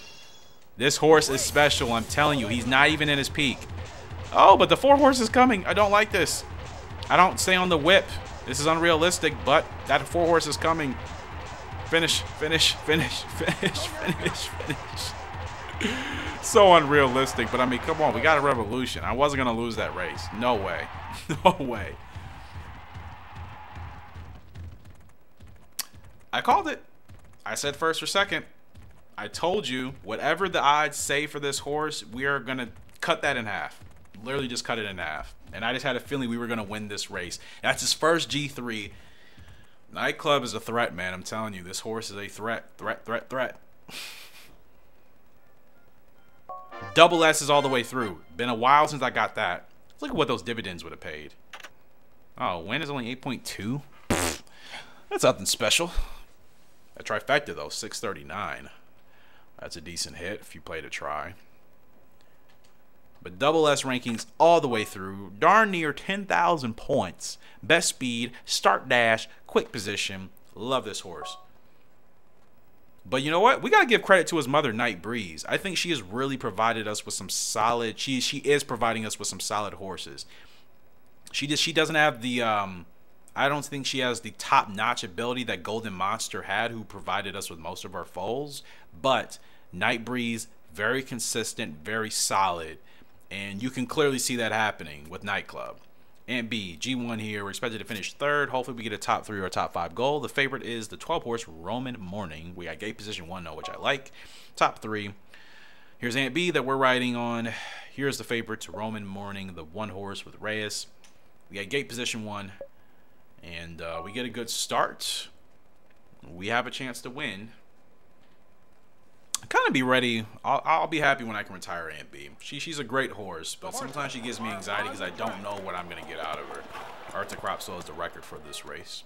This horse is special. I'm telling you, he's not even in his peak. Oh, but the 4 horse is coming. I don't like this. I don't stay on the whip. This is unrealistic, but that 4 horse is coming. Finish, finish, finish, finish, finish, finish. So unrealistic, but I mean, come on. We got a revolution. I wasn't going to lose that race. No way. No way. I called it. I said 1st or 2nd. I told you, whatever the odds say for this horse, we are going to cut that in half. Literally just cut it in half. And I just had a feeling we were going to win this race. That's his first G3. Nightclub is a threat, man. I'm telling you, this horse is a threat. Threat. Double S is all the way through. Been a while since I got that. Let's look at what those dividends would have paid. Oh, win is only 8.2. That's nothing special. A trifecta, though, 639. That's a decent hit if you play to try. But double S rankings all the way through. Darn near 10,000 points. Best speed, start dash, quick position. Love this horse. But you know what? We got to give credit to his mother, Night Breeze. I think she has really provided us with some solid... She is providing us with some solid horses. She doesn't have the... I don't think she has the top-notch ability that Golden Monster had, who provided us with most of our foals. But Night Breeze, very consistent, very solid. And you can clearly see that happening with Nightclub. And B, G1 here. We're expected to finish third. Hopefully we get a top 3 or a top 5 goal. The favorite is the 12 horse Roman Morning. We got gate position 1 though, which I like. Top 3. Here's Aunt B that we're riding on. Here's the favorite, Roman Morning, the 1 horse with Reyes. We got gate position 1. And we get a good start. We have a chance to win. Kind of be ready. I'll be happy when I can retire Aunt B. She's a great horse, but sometimes she gives me anxiety because I don't know what I'm going to get out of her. Arctic Cropsol is the record for this race.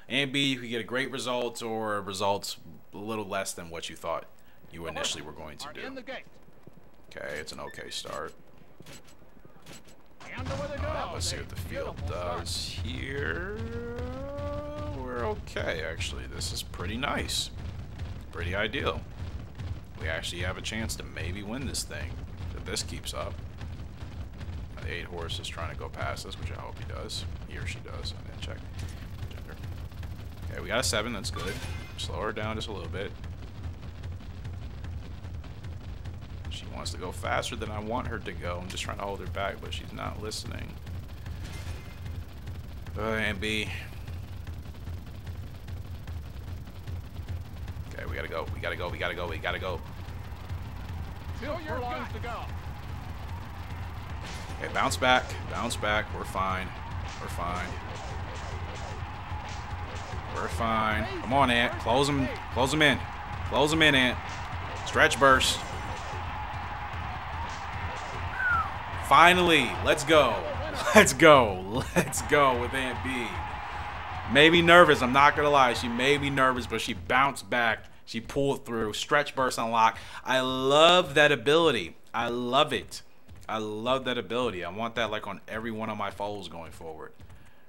Aunt B, we get a great result or results a little less than what you thought you initially were going to do. Okay, it's an okay start. Let's see what the field does here. We're okay, actually. This is pretty nice. Pretty ideal. We actually have a chance to maybe win this thing if this keeps up. The 8 horse is trying to go past us, which I hope he does. He or she does. I didn't check gender. Okay, we got a 7. That's good. Slow her down just a little bit. She wants to go faster than I want her to go. I'm just trying to hold her back, but she's not listening. And B. Okay, we gotta go. We gotta go. We gotta go. We gotta go. Show your lines to go. Okay, bounce back. Bounce back. We're fine. We're fine. We're fine. Come on, Ant. Close them. Close them in. Close them in, Ant. Stretch burst. Finally, let's go. Let's go. Let's go with Aunt B. Maybe nervous, I'm not gonna lie. She made me nervous, but she bounced back. She pulled through. Stretch burst unlock. I love that ability. I love it. I love that ability. I want that like on every one of my foals going forward.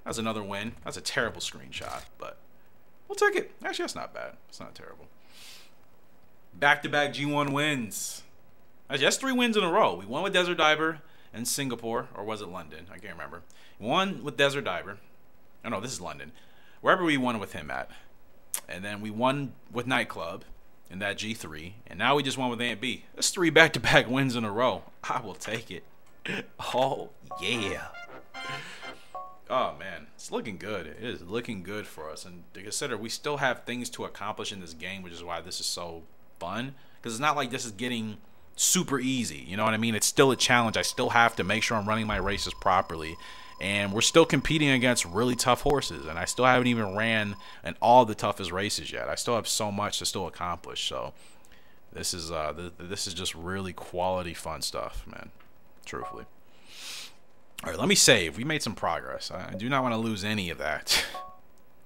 That's another win. That's a terrible screenshot, but we'll take it. Actually, that's not bad. It's not terrible. Back-to-back G1 wins. Actually, that's 3 wins in a row. We won with Desert Diver in Singapore, or was it London? I can't remember. We won with Desert Diver. Oh, no, this is London. Wherever we won with him at. And then we won with Nightclub in that G3. And now we just won with Aunt B. That's 3 back-to-back wins in a row. I will take it. Oh, yeah. Oh, man. It's looking good. It is looking good for us. And to consider, we still have things to accomplish in this game, which is why this is so fun. Because it's not like this is getting super easy. You know what I mean? It's still a challenge. I still have to make sure I'm running my races properly. And we're still competing against really tough horses. And I still haven't even ran in all the toughest races yet. I still have so much to still accomplish. So this is just really quality fun stuff, man. Truthfully. All right, let me save. We made some progress. I do not want to lose any of that.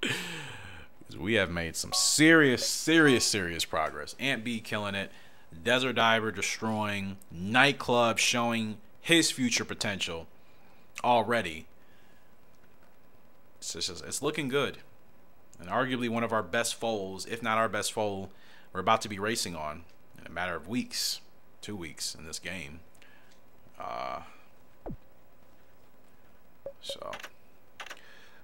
Because we have made some serious progress. Aunt B killing it. Desert Diver destroying. Nightclub showing his future potential already. It's looking good. And arguably one of our best foals, if not our best foal, we're about to be racing on in a matter of weeks. 2 weeks in this game. So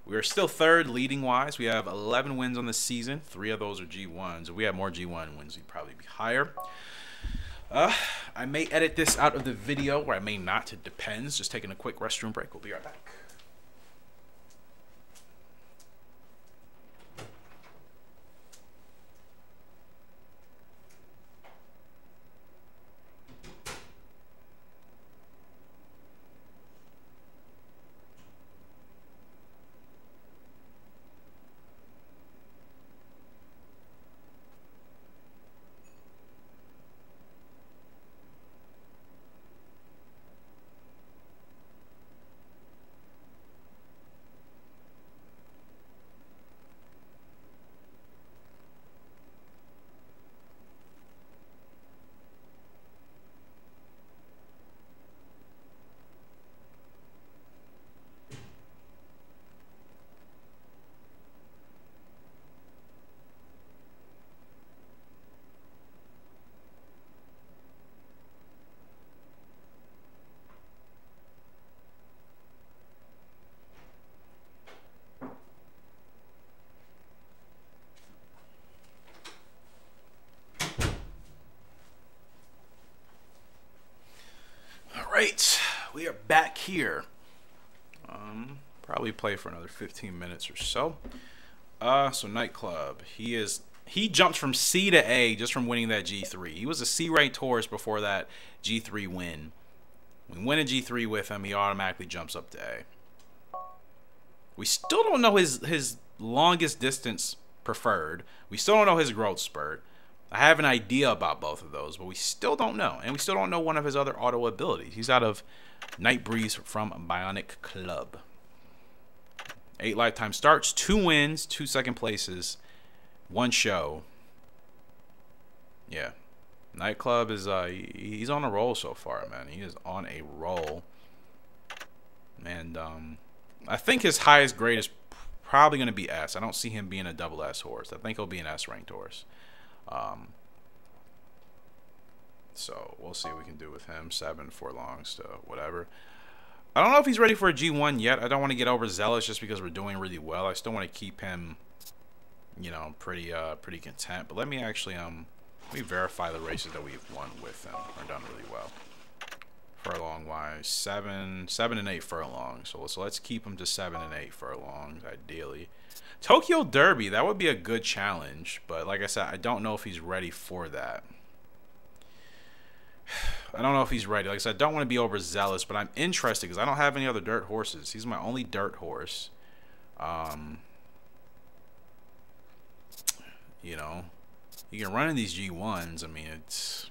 we are still third leading wise. We have 11 wins on the season. 3 of those are G1s. If we have more G1 wins, we'd probably be higher. I may edit this out of the video, or I may not. It depends. Just taking a quick restroom break. We'll be right back. Alright, we are back here. Probably play for another 15 minutes or so. So Nightclub, he jumped from C to A just from winning that G3. He was a C ranked horse before that G3 win. We win a G3 with him, he automatically jumps up to A. We still don't know his longest distance preferred. We still don't know his growth spurt. I have an idea about both of those, but we still don't know. And we still don't know one of his other auto abilities. He's out of Night Breeze from Bionic Club. 8 lifetime starts, 2 wins, 2 second places, 1 show. Yeah. Nightclub is he's on a roll so far, man. He is on a roll. And I think his highest grade is probably going to be S. I don't see him being a double S horse. I think he'll be an S ranked horse. So we'll see what we can do with him. 7 furlongs to whatever. I don't know if he's ready for a G1 yet. I don't want to get overzealous just because we're doing really well. I still want to keep him, you know, pretty content. But let me actually let me verify the races that we've won with him. We're done really well. Furlong wise, 7 and 8 furlongs. So let's keep him to 7 and 8 furlongs ideally. Tokyo Derby, that would be a good challenge, but like I said, I don't know if he's ready for that. I don't know if he's ready. Like I said, I don't want to be overzealous, but I'm interested because I don't have any other dirt horses. He's my only dirt horse. You know, you can run in these G1s. I mean, it's...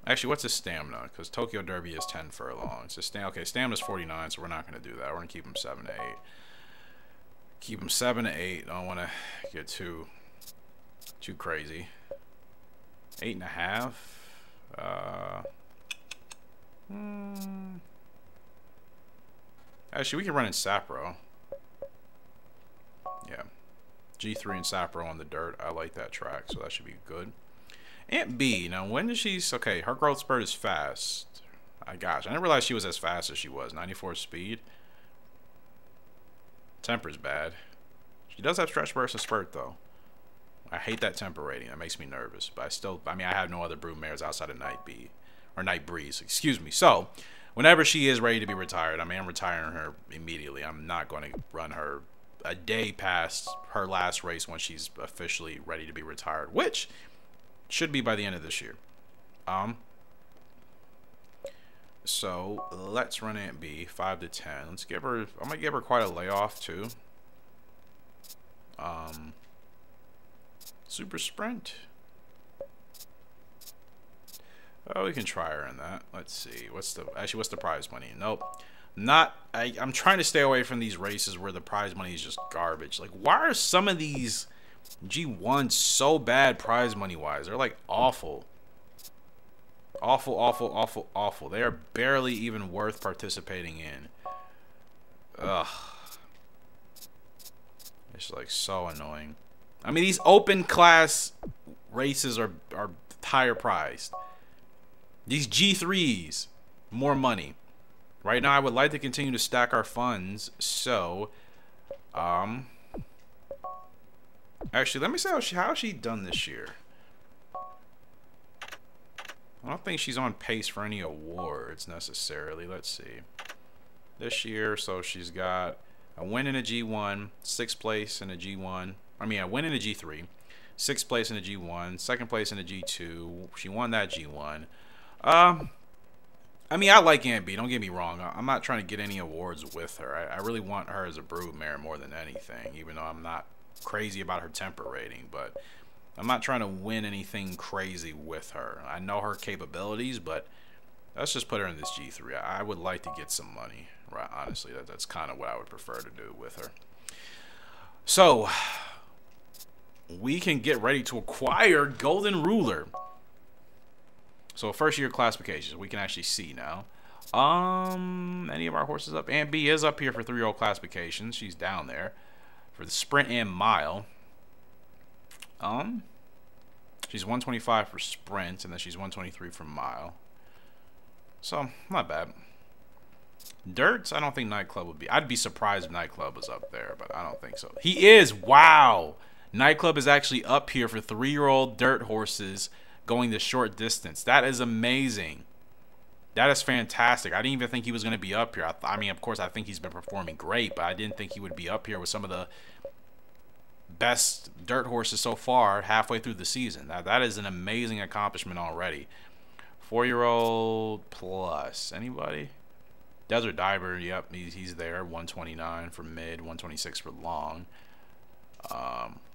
Actually, what's his stamina? Because Tokyo Derby is 10 furlongs. Okay, stamina's 49, so we're not going to do that. We're going to keep him 7 to 8. Keep him 7 to 8. I don't want to get too crazy. 8.5. Actually, we can run in Sapro. Yeah. G3 and Sapro on the dirt. I like that track, so that should be good. Aunt B. Now, when does she... Okay, her growth spurt is fast. Gosh, I didn't realize she was as fast as she was. 94 speed. Temper's bad. She does have stretch burst and spurt, though. I hate that temper rating. That makes me nervous. But I mean, I have no other brood mares outside of Night Breeze. Excuse me. So, whenever she is ready to be retired, I mean, I'm retiring her immediately. I'm not going to run her a day past her last race when she's officially ready to be retired, which should be by the end of this year. So, let's run Aunt B, 5 to 10. Let's give her... I'm going to give her quite a layoff, too. Super sprint. Oh, we can try her in that. Let's see. What's the prize money? Nope. I'm trying to stay away from these races where the prize money is just garbage. Like, why are some of these G1s so bad prize money wise? They're like awful. Awful, awful, awful, awful. They are barely even worth participating in. Ugh. It's like so annoying. I mean, these open class races are higher priced. These G3s, more money. Right now, I would like to continue to stack our funds. So, actually, let me see how she done this year. I don't think she's on pace for any awards necessarily. Let's see. This year, so she's got a win in a G1, 6th place in a G1. I mean, a win in a G3, 6th place in a G1, 2nd place in a G2. She won that G1. I mean, I like Aunt B. Don't get me wrong. I'm not trying to get any awards with her. I really want her as a broodmare more than anything, even though I'm not crazy about her temper rating. But I'm not trying to win anything crazy with her. I know her capabilities, but let's just put her in this G3. I would like to get some money, right? Honestly, that's kind of what I would prefer to do with her. So, we can get ready to acquire Golden Ruler. So, first year classifications, we can actually see now. Any of our horses up? Aunt B is up here for 3-year-old classifications. She's down there for the sprint and mile. She's 125 for sprint, and then she's 123 for mile. So, not bad. Dirt, I don't think Nightclub would be. I'd be surprised if Nightclub was up there, but I don't think so. He is! Wow! Nightclub is actually up here for 3-year-old dirt horses going the short distance. That is amazing. That is fantastic. I didn't even think he was going to be up here. I mean, of course, I think he's been performing great, but I didn't think he would be up here with some of the best dirt horses so far halfway through the season. That is an amazing accomplishment already. 4-year-old plus. Anybody? Desert Diver, yep, he's there. 129 for mid, 126 for long.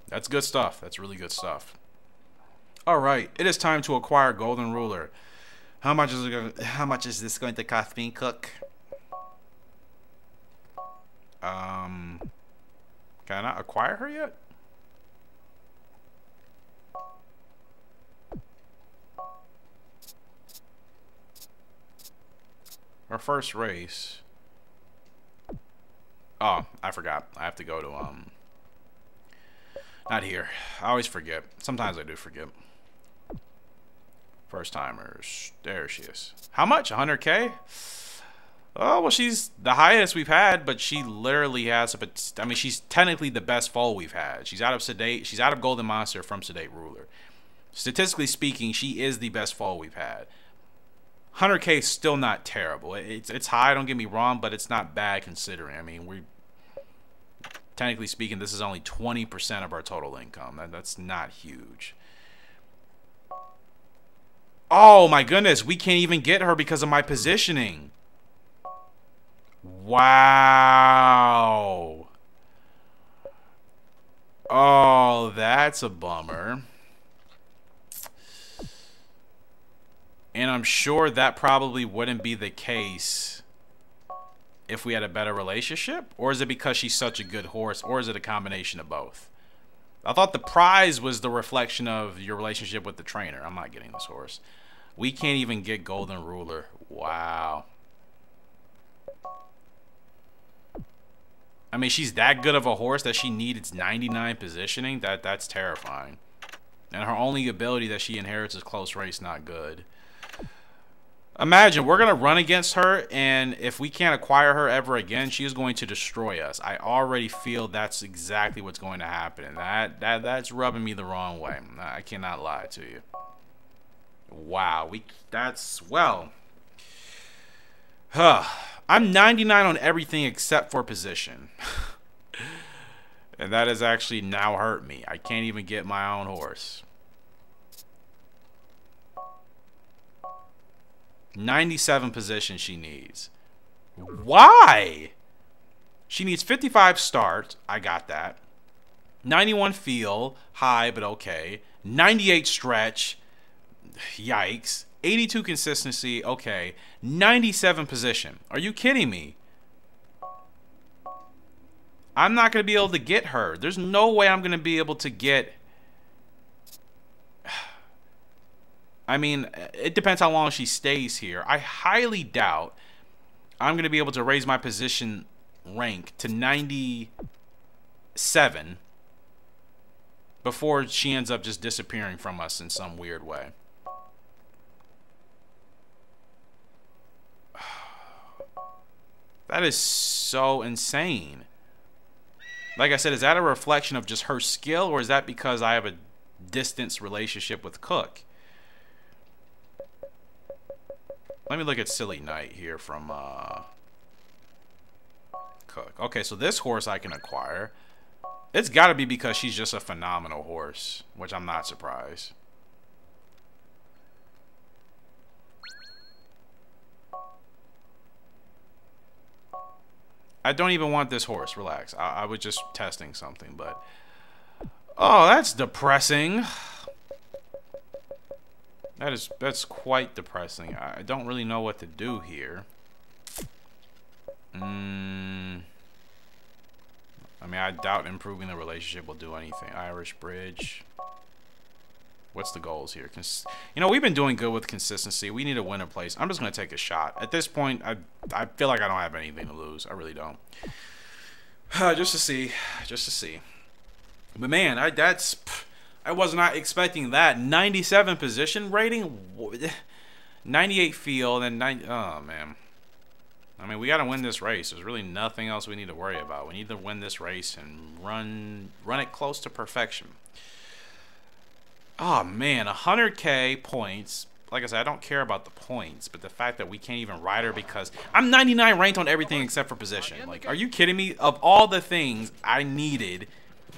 That's good stuff. That's really good stuff. All right, it is time to acquire Golden Ruler. How much is this going to cost me, Cook? Can I not acquire her yet? Our first race. Oh, I forgot. I have to go to not here. I always forget. Sometimes I do forget. First timers. There she is. How much? 100K? Oh, well, she's the highest we've had, but she literally has I mean, she's technically the best foal we've had. She's out of Sedate. She's out of Golden Monster from Sedate Ruler. Statistically speaking, she is the best foal we've had. 100K is still not terrible. It's high, don't get me wrong, but it's not bad considering. I mean, technically speaking, this is only 20% of our total income. That's not huge. Oh my goodness, we can't even get her because of my positioning. Wow. Oh, that's a bummer. And I'm sure that probably wouldn't be the case if we had a better relationship. Or is it because she's such a good horse? Or is it a combination of both? I thought the prize was the reflection of your relationship with the trainer. I'm not getting this horse. We can't even get Golden Ruler. Wow. I mean, she's that good of a horse that she needs 99 positioning. That's terrifying. And her only ability that she inherits is close race, not good. Imagine, we're going to run against her, and if we can't acquire her ever again, she is going to destroy us. I already feel that's exactly what's going to happen, and that's rubbing me the wrong way. I cannot lie to you. Wow, well. I'm 99 on everything except for position. And that has actually now hurt me. I can't even get my own horse. 97 position she needs. Why? She needs 55 start. I got that. 91 feel. High, but okay. 98 stretch. Yikes. 82 consistency. Okay. 97 position. Are you kidding me? I'm not going to be able to get her. There's no way I'm going to be able to get... I mean, it depends how long she stays here. I highly doubt I'm going to be able to raise my position rank to 97 before she ends up just disappearing from us in some weird way. That is so insane. Like I said, is that a reflection of just her skill, or is that because I have a distance relationship with Cook? Let me look at Silly Knight here from Cook. Okay, so this horse I can acquire. It's got to be because she's just a phenomenal horse, which I'm not surprised. I don't even want this horse. Relax. I was just testing something, but... Oh, that's depressing. That's quite depressing. I don't really know what to do here. I mean, I doubt improving the relationship will do anything. Irish Bridge. What's the goals here? You know, we've been doing good with consistency. We need a winner place. I'm just going to take a shot. At this point, I feel like I don't have anything to lose. I really don't. Just to see. Just to see. But man, I was not expecting that. 97 position rating, 98 feel, then 90. Oh man, I mean, we got to win this race. There's really nothing else we need to worry about. We need to win this race and run it close to perfection. Oh man, 100K points. Like I said, I don't care about the points, but the fact that we can't even ride her because I'm 99 ranked on everything except for position. Like, are you kidding me? Of all the things I needed,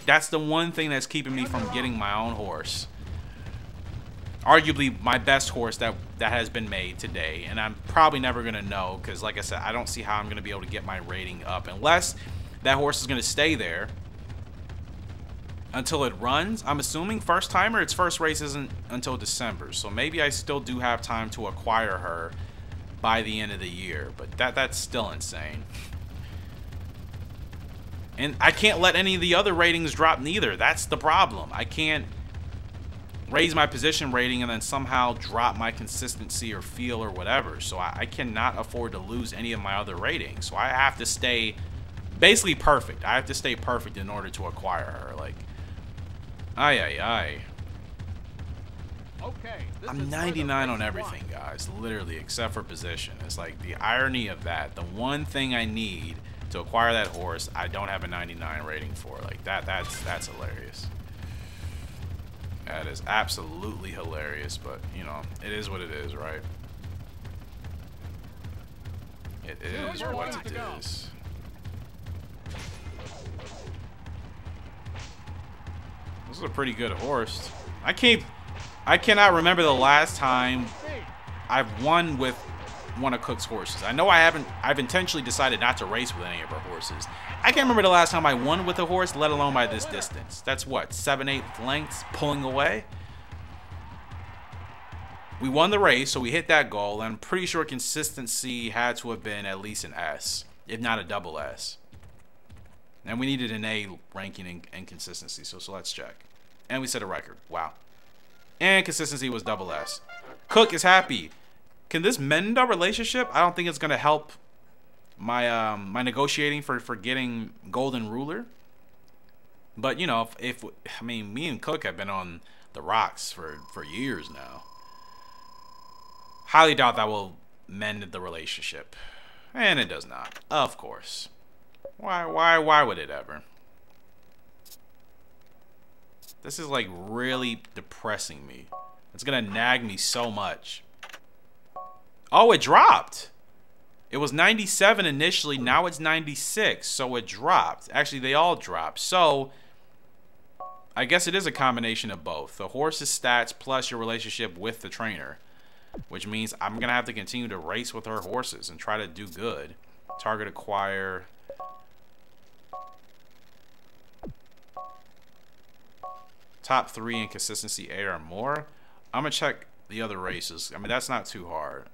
that's the one thing that's keeping me from getting my own horse. Arguably my best horse that has been made today, and I'm probably never gonna know because, like I said, I don't see how I'm gonna be able to get my rating up unless that horse is gonna stay there until it runs. I'm assuming first timer, its first race isn't until December, so maybe I still do have time to acquire her by the end of the year, but that's still insane. And I can't let any of the other ratings drop neither. That's the problem. I can't raise my position rating and then somehow drop my consistency or feel or whatever. So I cannot afford to lose any of my other ratings. So I have to stay basically perfect. I have to stay perfect in order to acquire her. Like, ay. Okay. I'm 99 on everything, guys. Literally, except for position. It's like the irony of that. The one thing I need to acquire that horse, I don't have a 99 rating for. Like, that's hilarious. That is absolutely hilarious, but, you know, it is what it is, right? It is what it is. This is a pretty good horse. I cannot remember the last time I've won with one of Cook's horses. I know I've intentionally decided not to race with any of her horses. I can't remember the last time I won with a horse, let alone by this distance. That's what, 7/8 lengths pulling away? We won the race, so we hit that goal, and I'm pretty sure consistency had to have been at least an S, if not a double S. And we needed an A ranking and consistency, so let's check. And we set a record. Wow. And consistency was double S. Cook is happy. Can this mend our relationship? I don't think it's going to help my my negotiating for getting Golden Ruler. But, you know, I mean, me and Cook have been on the rocks for years now. Highly doubt that will mend the relationship. And it does not. Of course. Why would it ever? This is like really depressing me. It's gonna nag me so much. Oh, it dropped. It was 97 initially, now it's 96, so it dropped. Actually, they all dropped. So I guess it is a combination of both. The horse's stats plus your relationship with the trainer, which means I'm gonna have to continue to race with her horses and try to do good. Target acquire. Top 3 in consistency 8 or more. I'm gonna check the other races. I mean, that's not too hard.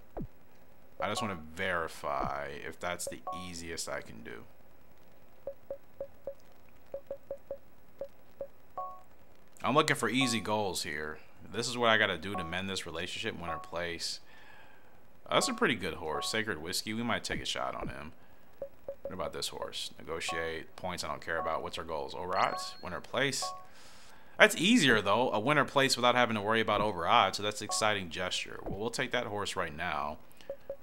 I just want to verify if that's the easiest I can do. I'm looking for easy goals here. This is what I gotta do to mend this relationship, winner place. That's a pretty good horse. Sacred Whiskey. We might take a shot on him. What about this horse? Negotiate. Points I don't care about. What's our goals? Over odds. Winner place. That's easier, though. A winner place without having to worry about over odds. So that's an exciting gesture. Well, we'll take that horse right now.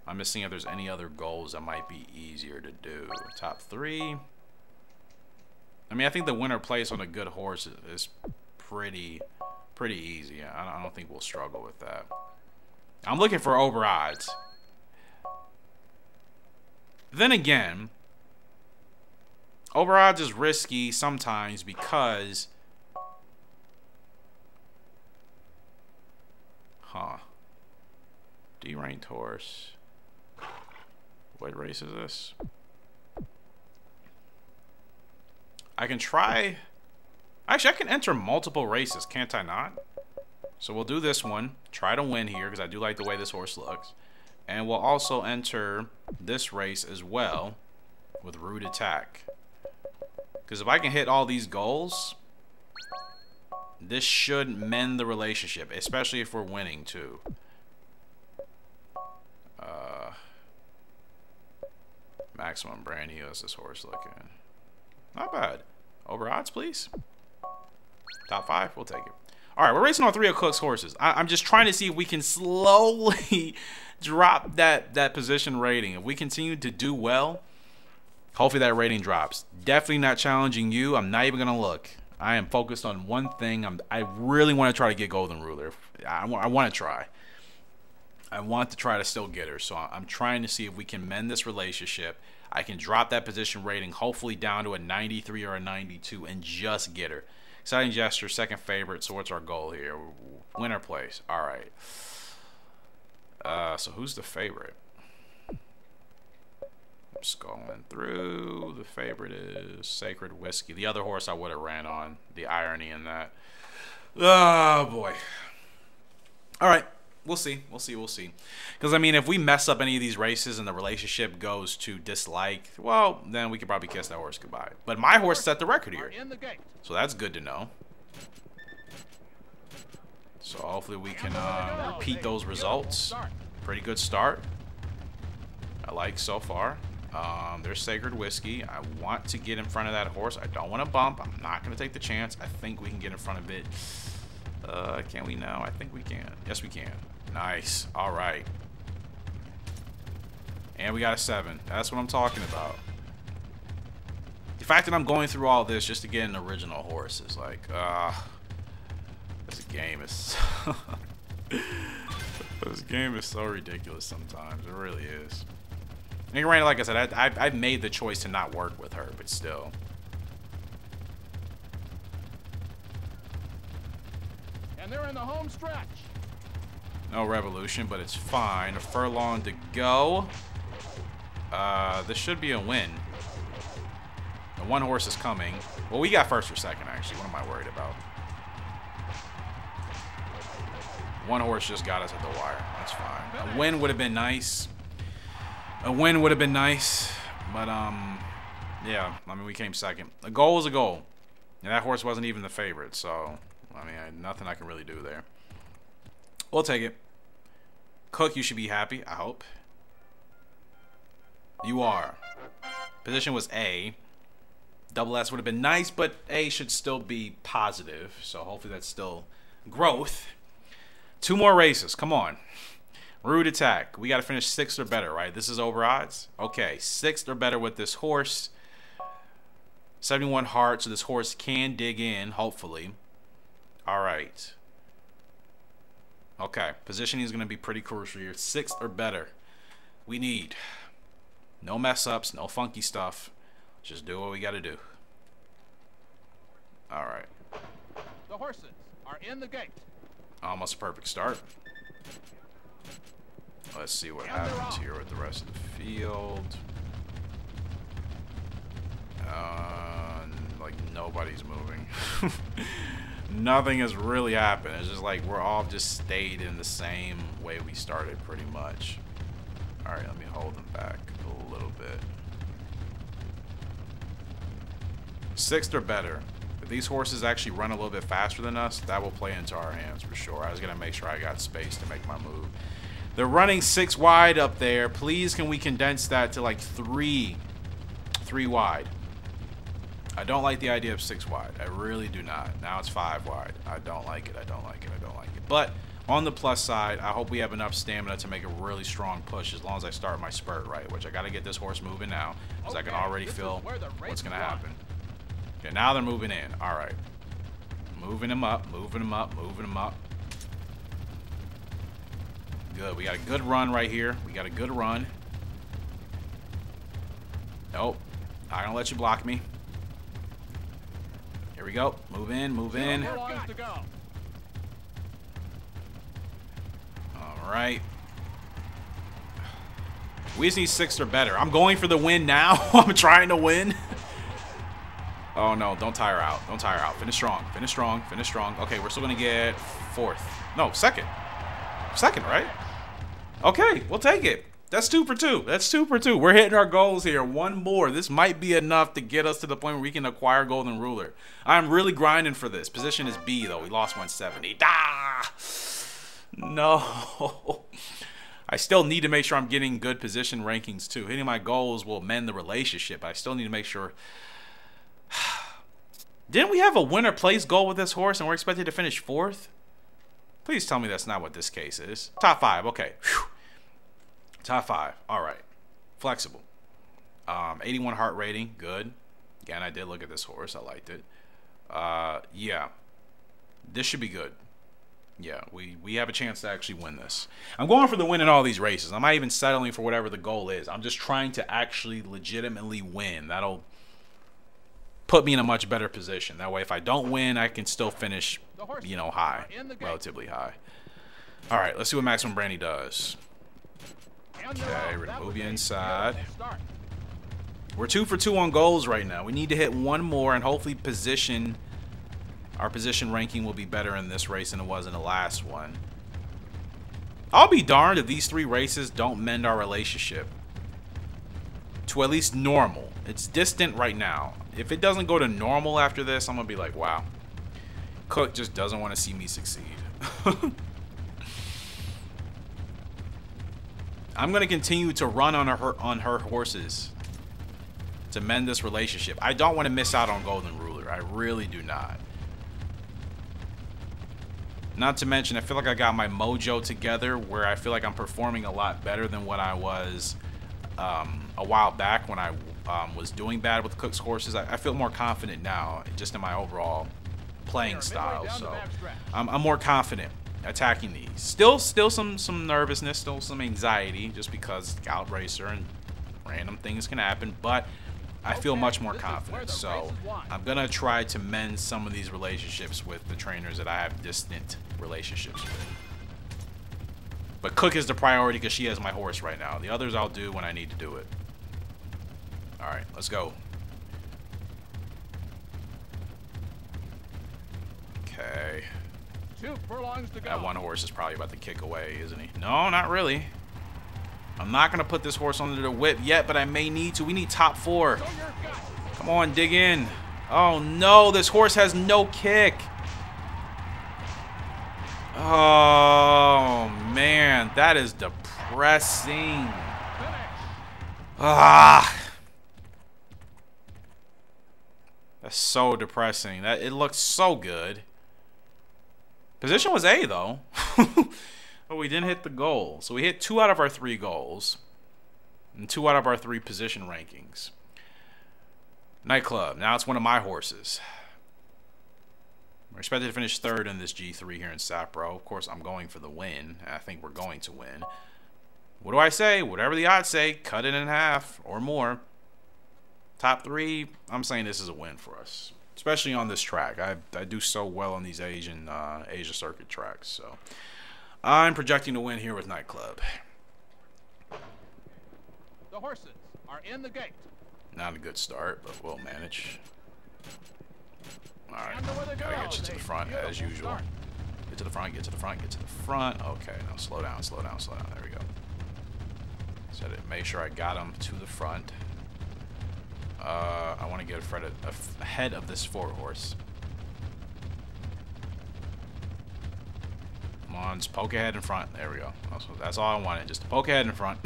I'm just seeing if there's any other goals that might be easier to do. Top 3. I mean, I think the winner place on a good horse is pretty easy. I don't think we'll struggle with that. I'm looking for over odds. Then again, over odds is risky sometimes because... D-ranked horse. What race is this? I can try... Actually, I can enter multiple races, can't I not? So we'll do this one. Try to win here, because I do like the way this horse looks. And we'll also enter this race as well with Rude Attack. Because if I can hit all these goals, this should mend the relationship, especially if we're winning, too. Maximum brand new. How's this horse looking? Not bad. Over odds, please. Top 5, we'll take it. All right, we're racing on 3 of Cook's horses. I'm just trying to see if we can slowly drop that position rating. If we continue to do well, hopefully that rating drops. Definitely not challenging you. I'm not even gonna look. I am focused on one thing. I really want to try to get Golden Ruler. I want to try. I want to try to still get her. So I'm trying to see if we can mend this relationship. I can drop that position rating, hopefully down to a 93 or a 92, and just get her. Exciting gesture, second favorite. So what's our goal here? Winner place. All right. So who's the favorite? Just going through. The favorite is Sacred Whiskey. The other horse I would have ran on. The irony in that. Oh boy. All right. We'll see. We'll see. We'll see. Because, I mean, if we mess up any of these races and the relationship goes to dislike, well, then we could probably kiss that horse goodbye. But my horse set the record here. So that's good to know. So hopefully we can repeat those results. Pretty good start. I like so far. There's Sacred Whiskey. I want to get in front of that horse. I don't want to bump. I'm not going to take the chance. I think we can get in front of it. Can we now? I think we can. Yes, we can. Nice. All right. And we got a 7. That's what I'm talking about. The fact that I'm going through all this just to get an original horse is like, this game is this game is so ridiculous sometimes. It really is. And granted, like I said, I've made the choice to not work with her, but still. And they're in the home stretch. No revolution, but it's fine. A furlong to go. This should be a win. The one horse is coming. Well, we got first or second, actually. What am I worried about? One horse just got us at the wire. That's fine. A win would have been nice. A win would have been nice. But, yeah. I mean, we came second. A goal is a goal. And that horse wasn't even the favorite, so... I mean, nothing I can really do there. We'll take it. Cook, you should be happy, I hope. You are. Position was A. Double S would have been nice, but A should still be positive. So hopefully that's still growth. 2 more races. Come on. Rude attack. We got to finish 6th or better, right? This is over odds? Okay, 6th or better with this horse. 71 heart, so this horse can dig in, hopefully. All right. Okay, positioning is going to be pretty crucial here. 6th or better. We need no mess ups, no funky stuff. Just do what we got to do. All right. The horses are in the gate. Almost a perfect start. Let's see what happens here with the rest of the field. Like nobody's moving. Nothing has really happened. It's just like we're all just stayed in the same way we started pretty much. All right, let me hold them back a little bit. 6th or better. If these horses actually run a little bit faster than us, that will play into our hands for sure. I was going to make sure I got space to make my move. They're running 6 wide up there. Please, can we condense that to like 3 wide? I don't like the idea of 6 wide. I really do not. Now it's 5 wide. I don't like it. I don't like it. I don't like it. But on the plus side, I hope we have enough stamina to make a really strong push as long as I start my spurt right, which I got to get this horse moving now because I can already feel what's going to happen. Okay, now they're moving in. All right. Moving them up, moving them up, moving them up. Good. We got a good run right here. We got a good run. Nope. Not going to let you block me. Here we go. Move in, move in. All right. We just need 6th or better. I'm going for the win now. I'm trying to win. Oh, no. Don't tire out. Don't tire out. Finish strong. Finish strong. Finish strong. Okay, we're still going to get 4th. No, 2nd. 2nd, right? Okay, we'll take it. That's 2 for 2. That's 2 for 2. We're hitting our goals here. 1 more. This might be enough to get us to the point where we can acquire Golden Ruler. I'm really grinding for this. Position is B, though. We lost 170. Ah! No. I still need to make sure I'm getting good position rankings, too. Hitting my goals will mend the relationship. I still need to make sure. Didn't we have a winner place goal with this horse and we're expected to finish 4th? Please tell me that's not what this case is. Top 5. Okay. Whew. Top 5. All right. Flexible. 81 heart rating. Good. Again, I did look at this horse. I liked it. Yeah. This should be good. Yeah, we have a chance to actually win this. I'm going for the win in all these races. I'm not even settling for whatever the goal is. I'm just trying to actually legitimately win. That'll put me in a much better position. That way, if I don't win, I can still finish, you know, high, relatively high. All right, let's see what Maximum Brandy does. Okay, we're gonna move you inside. We're 2 for 2 on goals right now. We need to hit one more and hopefully position. Our position ranking will be better in this race than it was in the last one. I'll be darned if these 3 races don't mend our relationship to at least normal. It's distant right now. If it doesn't go to normal after this, I'm gonna be like, wow. Cook just doesn't want to see me succeed. I'm gonna continue to run on her horses to mend this relationship. I don't want to miss out on Golden Ruler. I really do not. Not to mention, I feel like I got my mojo together where I feel like I'm performing a lot better than what I was a while back when I was doing bad with Cook's horses. I feel more confident now just in my overall playing style. So I'm more confident attacking these. Still some nervousness, still some anxiety just because Gallop Racer and random things can happen, but I feel much more confident. So I'm gonna try to mend some of these relationships with the trainers that I have distant relationships with. But Cook is the priority because she has my horse right now. The others I'll do when I need to do it. All right, let's go. Okay. 2 furlongs to go. That one horse is probably about to kick away, isn't he? No, not really. I'm not going to put this horse under the whip yet, but I may need to. We need top 4. Come on, dig in. Oh, no. This horse has no kick. Oh, man. That is depressing. Ah. That's so depressing. It looked so good. Position was A, though. But we didn't hit the goal. So we hit 2 out of our 3 goals. And 2 out of our 3 position rankings. Nightclub. Now it's one of my horses. We're expected to finish 3rd in this G3 here in Sapro. Of course, I'm going for the win. I think we're going to win. What do I say? Whatever the odds say, cut it in half or more. Top 3, I'm saying this is a win for us. Especially on this track. I do so well on these Asia circuit tracks. So I'm projecting to win here with Nightclub. The horses are in the gate. Not a good start, but we'll manage. Alright, gotta get you to the front as usual. Get to the front, get to the front, get to the front. Okay, now slow down, slow down, slow down. There we go. Set it, make sure I got him to the front. I want to get ahead of this 4 horse. Come on, just poke ahead in front. There we go. That's all I wanted, just to poke ahead in front.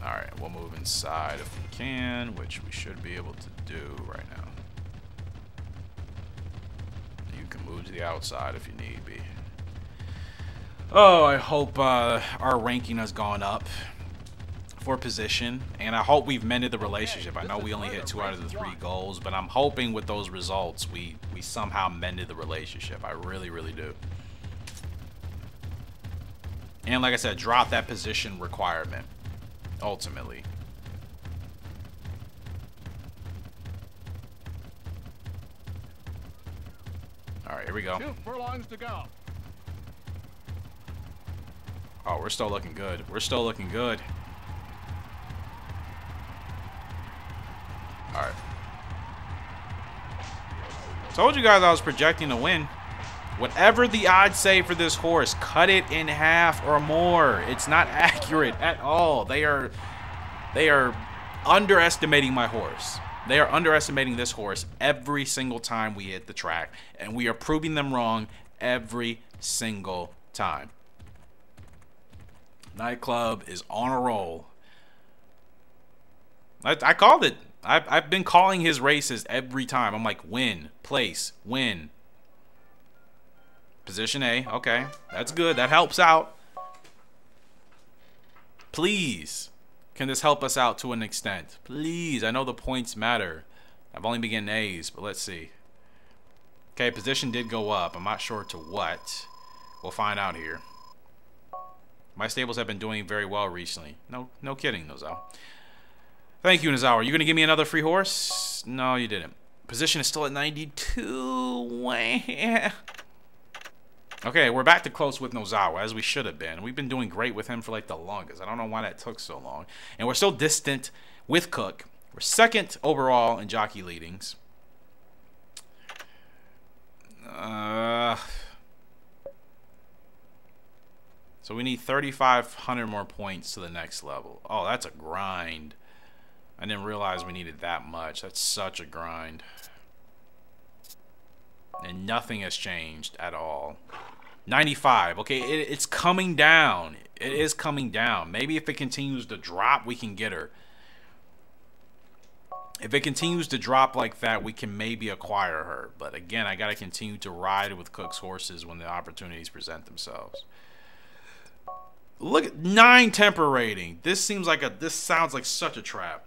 Alright, we'll move inside if we can, which we should be able to do right now. You can move to the outside if you need be. Oh, I hope our ranking has gone up for position, and I hope we've mended the relationship. I know we only hit 2 out of the 3 goals, but I'm hoping with those results we somehow mended the relationship. I really, really do. And like I said, drop that position requirement, ultimately. Alright, here we go. 2 furlongs to go. Oh, we're still looking good. We're still looking good. Alright. Told you guys I was projecting to win. Whatever the odds say for this horse, cut it in half or more. It's not accurate at all. They are underestimating my horse. They are underestimating this horse every single time we hit the track. And we are proving them wrong every single time. Nightclub is on a roll. I called it. I've been calling his races every time. I'm like, win, place, win. Position A. Okay, that's good. That helps out. Please, can this help us out to an extent? Please, I know the points matter. I've only been getting A's, but let's see. Okay, position did go up. I'm not sure to what. We'll find out here. My stables have been doing very well recently. No kidding, Nozawa. Thank you, Nozawa. Are you going to give me another free horse? No, you didn't. Position is still at 92. Okay, we're back to close with Nozawa, as we should have been. We've been doing great with him for like the longest. I don't know why that took so long. And we're still distant with Cook. We're second overall in jockey leadings. So we need 3,500 more points to the next level. Oh, that's a grind. I didn't realize we needed that much. That's such a grind. And nothing has changed at all. 95. Okay, it's coming down. It is coming down. Maybe if it continues to drop, we can get her. If it continues to drop like that, we can maybe acquire her. But again, I got to continue to ride with Cook's horses when the opportunities present themselves. Look at 9 temper rating. This sounds like such a trap.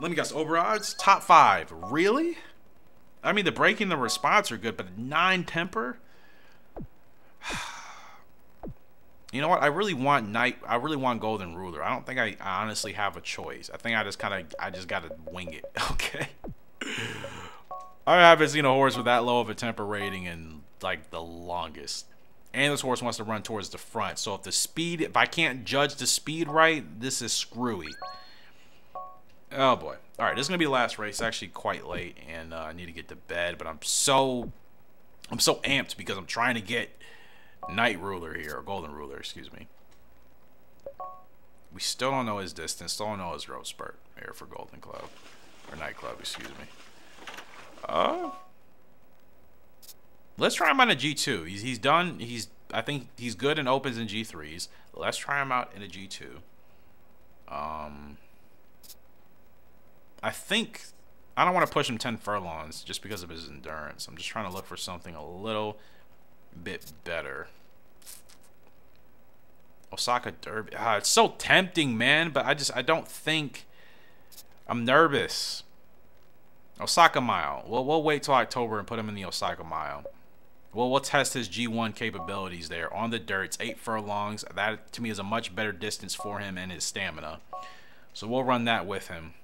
Let me guess, over odds, top 5. Really? I mean, the breaking, the response are good, but 9 temper? You know what? I really want Golden Ruler. I don't think I honestly have a choice. I think I just gotta wing it. Okay. I haven't seen a horse with that low of a temper rating in like the longest. And this horse wants to run towards the front. So if I can't judge the speed right, this is screwy. Oh boy. All right, this is gonna be the last race. It's actually quite late, and I need to get to bed. But I'm so amped because I'm trying to get Night Ruler here, or Golden Ruler, excuse me. We still don't know his distance. Still don't know his growth spurt here for Golden Club, or Night Club, excuse me. Let's try him on a G2. He's done. I think he's good in opens and G3s. Let's try him out in a G2. I think I don't want to push him 10 furlongs just because of his endurance. I'm just trying to look for something a little bit better. Osaka Derby. It's so tempting, man, but I don't think. I'm nervous. Osaka Mile. Well, we'll wait till October and put him in the Osaka Mile. Well, we'll test his G1 capabilities there on the dirt. It's 8 furlongs. That to me is a much better distance for him and his stamina. So we'll run that with him.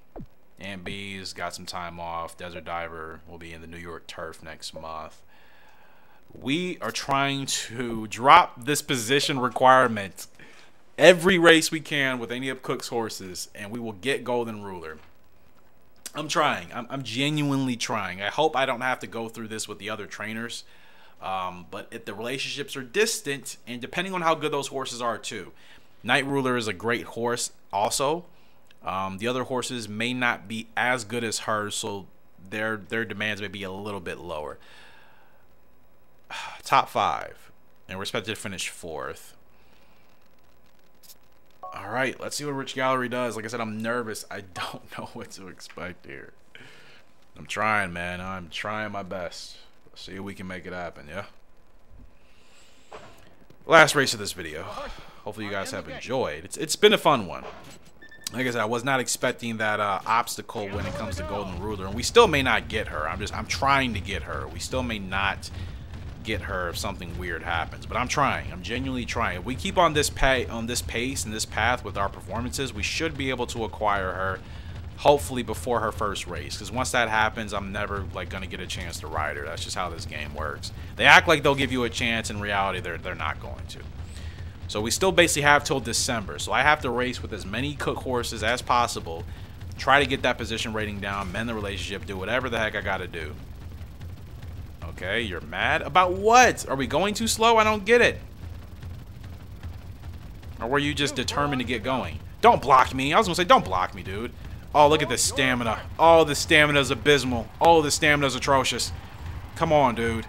And B's got some time off. Desert Diver will be in the New York Turf next month. We are trying to drop this position requirement every race we can with any of Cook's horses, and we will get Golden Ruler. I'm trying. I'm genuinely trying. I hope I don't have to go through this with the other trainers. But if the relationships are distant, and depending on how good those horses are too. Night Ruler is a great horse also. The other horses may not be as good as hers, so their demands may be a little bit lower. Top 5, and we're expected to finish 4th. All right, let's see what Rich Gallery does. Like I said, I'm nervous. I don't know what to expect here. I'm trying, man. I'm trying my best. Let's see if we can make it happen, yeah? Last race of this video. Hopefully you guys have enjoyed. It's been a fun one. Like I said, I was not expecting that obstacle when it comes to Golden Ruler, and we still may not get her. I'm trying to get her. We still may not get her if something weird happens, but I'm trying. I'm genuinely trying. If we keep on this pace and this path with our performances, we should be able to acquire her, hopefully before her first race. Because once that happens, I'm never like gonna get a chance to ride her. That's just how this game works. They act like they'll give you a chance. In reality, they're not going to. So we still basically have till December. So I have to race with as many Cook horses as possible, try to get that position rating down, mend the relationship, do whatever the heck I gotta do. Okay, you're mad? About what? Are we going too slow? I don't get it. Or were you just determined to get going? Don't block me. I was gonna say, don't block me, dude. Oh, look at this stamina. Oh, the stamina is abysmal. Oh, the stamina is atrocious. Come on, dude.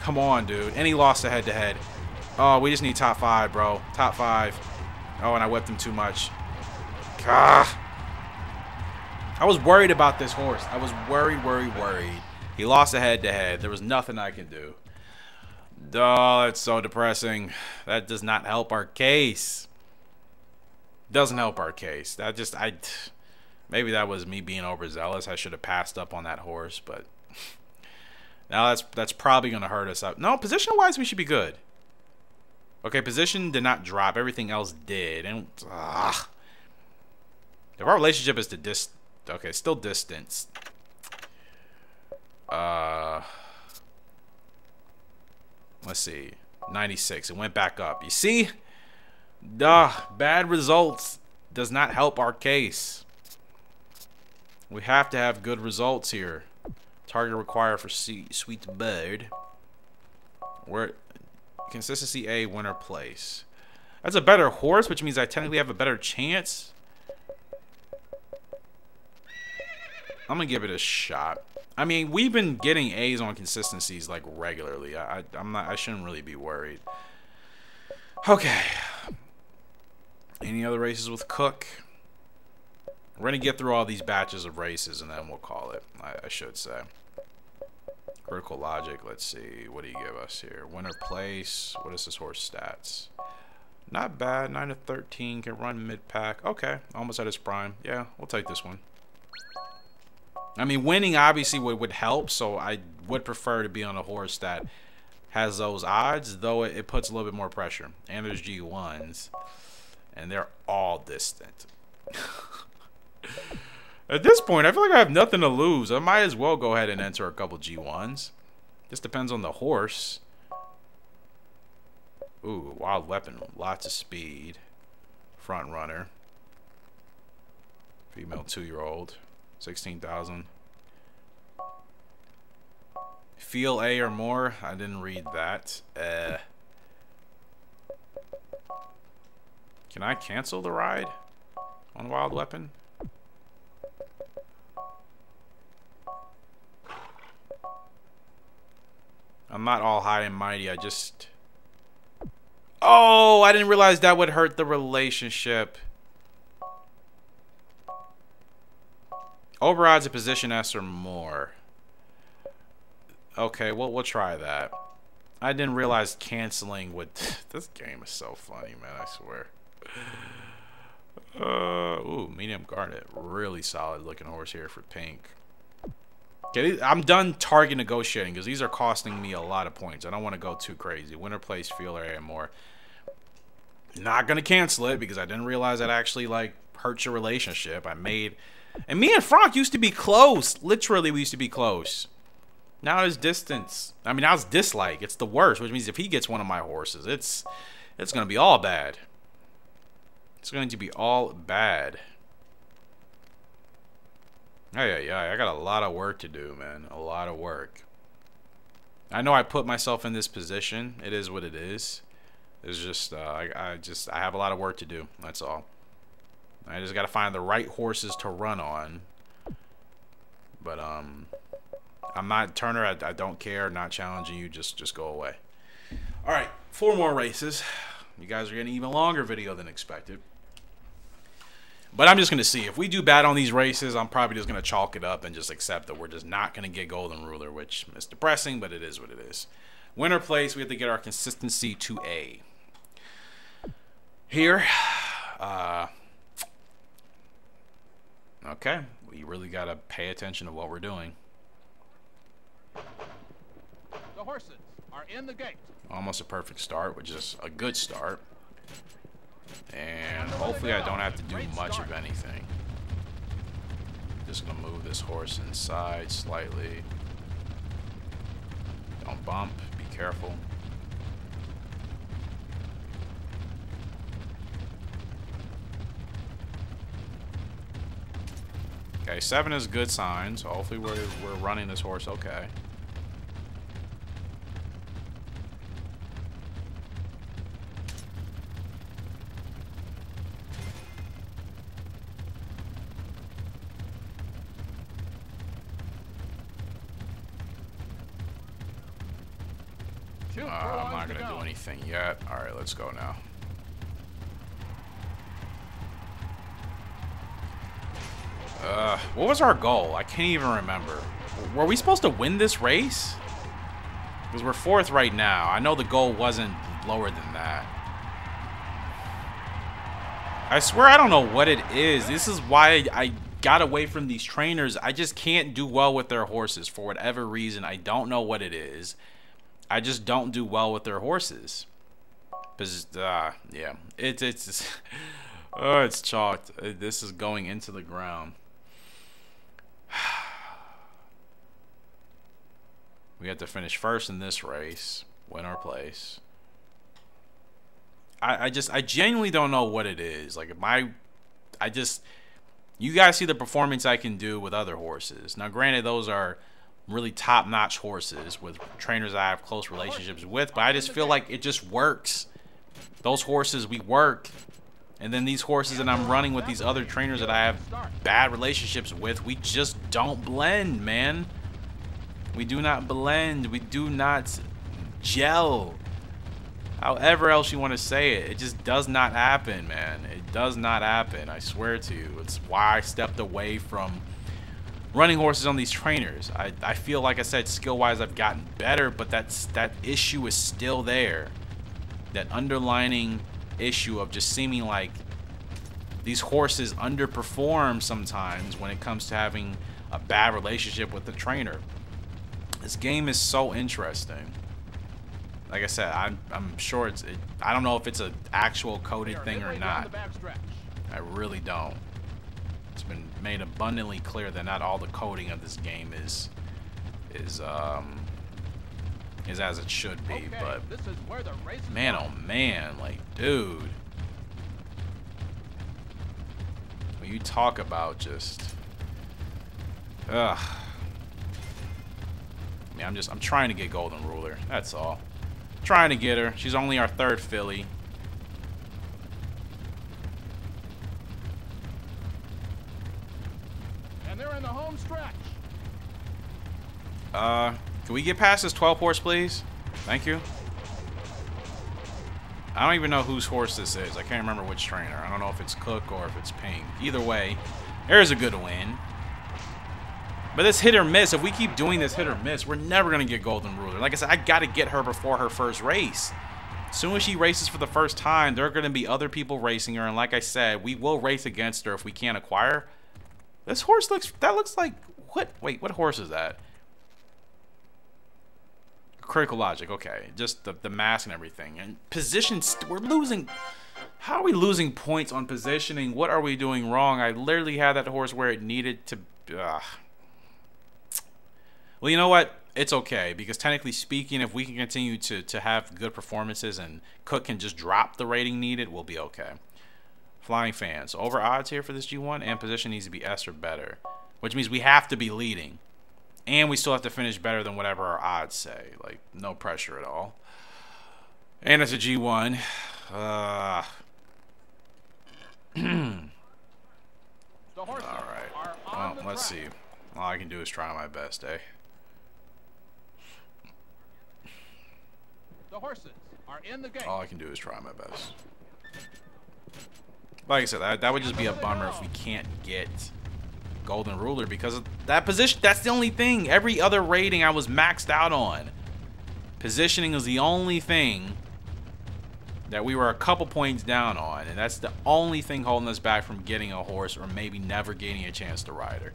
Come on, dude. And he lost the head-to-head. Oh, we just need top 5, bro. Top 5. Oh, and I whipped him too much. Gah. I was worried about this horse. I was worried. He lost a head-to-head. There was nothing I could do. Oh, it's so depressing. That does not help our case. Doesn't help our case. Maybe that was me being overzealous. I should have passed up on that horse, but now that's probably going to hurt us out. No, position-wise, we should be good. Okay, position did not drop. Everything else did. And if our relationship is to okay, still distance. Let's see. 96. It went back up. You see? Bad results does not help our case. We have to have good results here. Target required for Sweet Bird. We're consistency A, winner place. That's a better horse, which means I technically have a better chance. I'm gonna give it a shot. I mean, we've been getting A's on consistencies like regularly. I shouldn't really be worried. Okay. Any other races with Cook? We're gonna get through all these batches of races and then we'll call it. I should say. Critical logic. Let's see. What do you give us here? Winner place. What is this horse stats? Not bad. 9 to 13. Can run mid pack. Okay. Almost at his prime. Yeah, we'll take this one. I mean, winning obviously would help, so I would prefer to be on a horse that has those odds, though it puts a little bit more pressure. And there's G1s, and they're all distant. At this point, I feel like I have nothing to lose. I might as well go ahead and enter a couple G1s. This depends on the horse. Ooh, wild weapon. Lots of speed. Front runner. Female 2-year-old. 16,000. Feel A or more. I didn't read that. Can I cancel the ride on Wild Weapon? I'm not all high and mighty. I just... Oh, I didn't realize that would hurt the relationship. Overrides a position S or more. Okay, well, we'll try that. I didn't realize canceling would... This game is so funny, man, I swear. Ooh, medium garnet. Really solid looking horse here for pink. Okay, I'm done target negotiating because these are costing me a lot of points. I don't want to go too crazy. Winner place, field area, and more. Not going to cancel it because I didn't realize that actually, like, hurts your relationship. I made... And me and Franck used to be close. Literally, we used to be close. Now it's distance. I mean, now it's dislike. It's the worst, which means if he gets one of my horses, it's going to be all bad. It's going to be all bad. Yeah, I got a lot of work to do, man. A lot of work. I know I put myself in this position. It is what it is. It's just, I have a lot of work to do. That's all. I just got to find the right horses to run on. But, I'm not Turner. I don't care. Not challenging you. Just go away. All right, 4 more races. You guys are getting an even longer video than expected. But I'm just going to see. If we do bad on these races, I'm probably just going to chalk it up and just accept that we're just not going to get Golden Ruler, which is depressing, but it is what it is. Winner place, we have to get our consistency to A. Here, okay, we really got to pay attention to what we're doing. The horses are in the gate. Almost a perfect start, which is a good start. And hopefully I don't have to do much of anything. Just gonna move this horse inside slightly. Don't bump, be careful. Okay, 7 is good sign, so hopefully we're running this horse okay. I'm not gonna do anything yet. Alright, let's go now. What was our goal? I can't even remember. Were we supposed to win this race? Because we're 4th right now. I know the goal wasn't lower than that. I swear I don't know what it is. This is why got away from these trainers. I just can't do well with their horses for whatever reason. I don't know what it is. I just don't do well with their horses. Yeah, it's oh, it's chalked. This is going into the ground. We have to finish first in this race, win our place. I genuinely don't know what it is. Like, you guys see the performance I can do with other horses. Now, granted, those are really top-notch horses with trainers I have close relationships with, but I just feel like it just works. Those horses, we work. And then these horses that I'm running with these other trainers that I have bad relationships with, we just don't blend, man. We do not blend. We do not gel. However else you want to say it. It just does not happen, man. It does not happen. I swear to you. It's why I stepped away from running horses on these trainers. I feel like I said, skill-wise, I've gotten better, but that issue is still there. That underlining issue of just seeming like these horses underperform sometimes when it comes to having a bad relationship with the trainer. This game is so interesting. Like I said, I'm sure I don't know if it's an actual coded thing or not. I really don't. It's been made abundantly clear that not all the coding of this game is as it should be. But man, oh man, like, dude, when you talk about just, ugh. I mean, I'm trying to get Golden Ruler. That's all. Trying to get her. She's only our third filly. And they're in the home stretch. Can we get past this 12 horse, please? Thank you. I don't even know whose horse this is. I can't remember which trainer. I don't know if it's Cook or if it's Pink. Either way, there's a good win. But this hit or miss, if we keep doing this hit or miss, we're never going to get Golden Ruler. Like I said, I got to get her before her first race. As soon as she races for the first time, there are going to be other people racing her. And like I said, we will race against her if we can't acquire her. This horse looks like, what? Wait, what horse is that? Critical Logic, okay. Just the mask and everything. And position, we're losing. How are we losing points on positioning? What are we doing wrong? I literally had that horse where it needed to. Well, you know what? It's okay, because technically speaking, if we can continue to have good performances and Cook can just drop the rating needed, we'll be okay. Flying Fans. Over odds here for this G1, and position needs to be S or better, which means we have to be leading. And we still have to finish better than whatever our odds say. Like, no pressure at all. And it's a G1. Alright. Well, let's see. All I can do is try my best, eh? The horses are in the gate. All I can do is try my best. Like I said, that would just be a bummer if we can't get Golden Ruler because of that position. That's the only thing. Every other rating I was maxed out on. Positioning is the only thing that we were a couple points down on, and that's the only thing holding us back from getting a horse or maybe never getting a chance to ride her.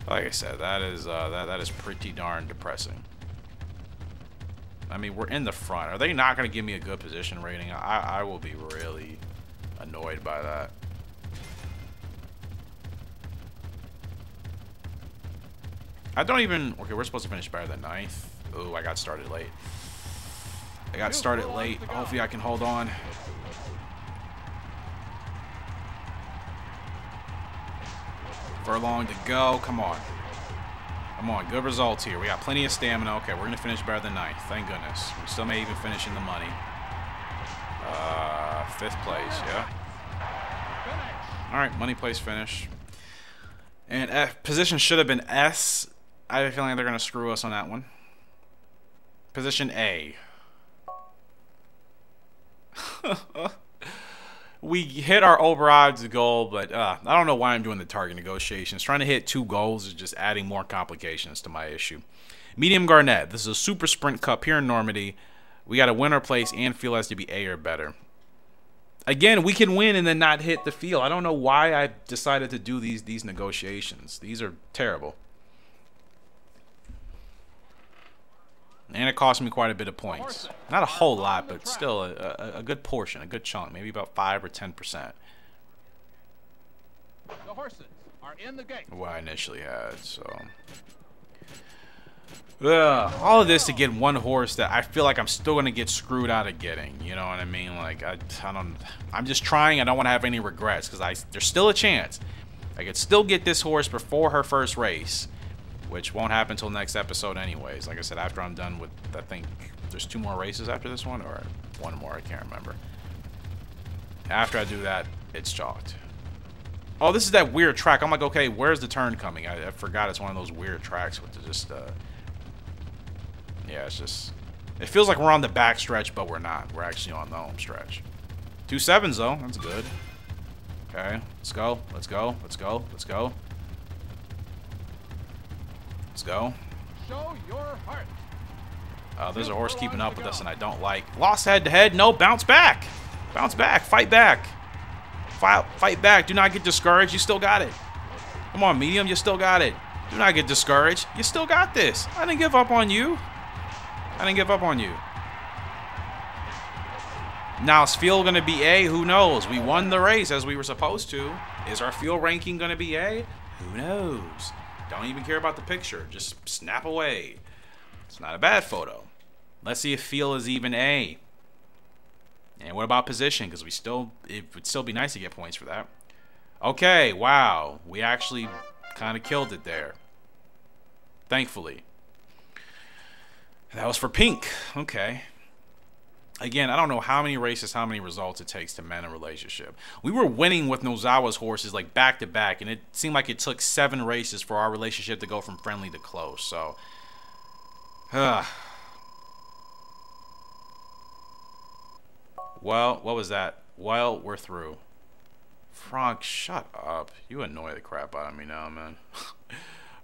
Like I said, that is pretty darn depressing. I mean, we're in the front. Are they not going to give me a good position rating? I will be really annoyed by that. I don't even... Okay, we're supposed to finish better than 9th. Oh, I got started late. Hopefully I can hold on. Furlong to go. Come on. Come on. Good results here. We got plenty of stamina. Okay, we're going to finish better than 9th. Thank goodness. We still may even finish in the money. 5th place, yeah. Alright, money place finish. And position should have been S. I have a feeling they're going to screw us on that one. Position A. We hit our over odds goal, but I don't know why I'm doing the target negotiations. Trying to hit 2 goals is just adding more complications to my issue. Medium Garnet. This is a super sprint cup here in Normandy. We got to win our place and feel as to be A or better. Again, we can win and then not hit the field. I don't know why I decided to do these negotiations. These are terrible. And it cost me quite a bit of points. Not a whole lot, but still a good portion, a good chunk. Maybe about 5 or 10%. The horses are in the gate. What I initially had, so... all of this to get one horse that I feel like I'm still going to get screwed out of getting. You know what I mean? Like, I'm just trying. I don't want to have any regrets because there's still a chance. I could still get this horse before her first race, which won't happen until next episode anyways. Like I said, after I'm done with, I think there's 2 more races after this one, or 1 more, I can't remember. After I do that, it's chalked. Oh, this is that weird track. I'm like, okay, where's the turn coming? I forgot it's one of those weird tracks with just, yeah, it's just, it feels like we're on the back stretch, but we're not. We're actually on the home stretch. 2 7s though, that's good. Okay, let's go, let's go, let's go, let's go. Let's go. Show your heart. There's a horse keeping up with us and I don't like. Lost head to head, no, bounce back. Bounce back, fight back. Fight back, do not get discouraged, you still got it. Come on, medium, you still got it. Do not get discouraged, you still got this. I didn't give up on you. I didn't give up on you. Now, is field going to be A? Who knows? We won the race as we were supposed to. Is our field ranking going to be A? Who knows? Don't even care about the picture. Just snap away. It's not a bad photo. Let's see if field is even A. And what about position? Because it would still be nice to get points for that. Okay, wow. We actually kind of killed it there. Thankfully. That was for pink. Okay. Again, I don't know how many races, how many results it takes to mend a relationship. We were winning with Nozawa's horses like back to back, and it seemed like it took 7 races for our relationship to go from friendly to close. So, well, what was that? Well, we're through. Frank, shut up. You annoy the crap out of me now, man.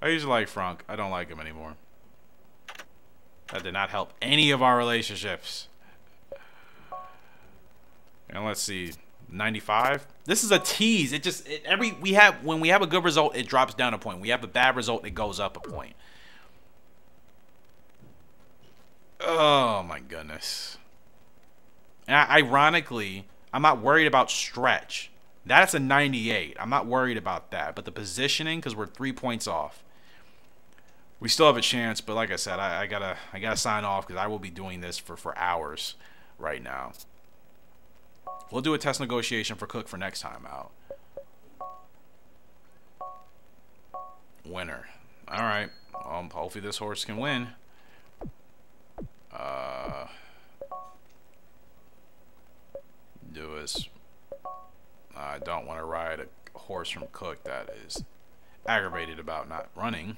I used to like Frank. I don't like him anymore. That did not help any of our relationships. And let's see, 95. This is a tease. When we have a good result, it drops down a point. We have a bad result, it goes up a point. Oh my goodness. And ironically, I'm not worried about stretch. That's a 98. I'm not worried about that. But the positioning, because we're 3 points off. We still have a chance, but like I said, I gotta sign off because I will be doing this for hours right now. We'll do a test negotiation for Cook for next time out. Winner. All right. Hopefully this horse can win. I don't want to ride a horse from Cook that is aggravated about not running.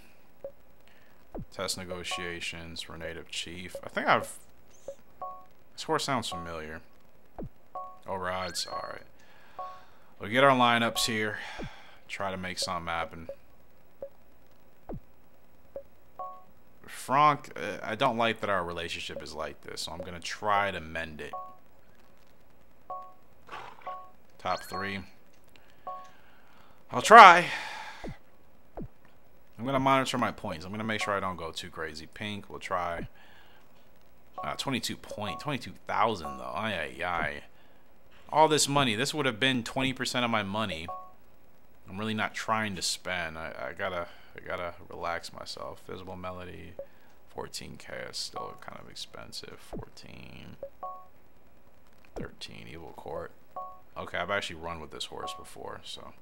Test negotiations for native chief. I think this horse sounds familiar. Overrides. Alright. We'll get our lineups here. Try to make something happen. Frank, I don't like that our relationship is like this, so I'm going to try to mend it. Top 3. I'll try. I'm going to monitor my points. I'm going to make sure I don't go too crazy. Pink, we'll try. 22,000 though. Ay. All this money. This would have been 20% of my money. I'm really not trying to spend. I gotta relax myself. Visible Melody, 14K is still kind of expensive. 14, 13, Evil Court. Okay, I've actually run with this horse before, so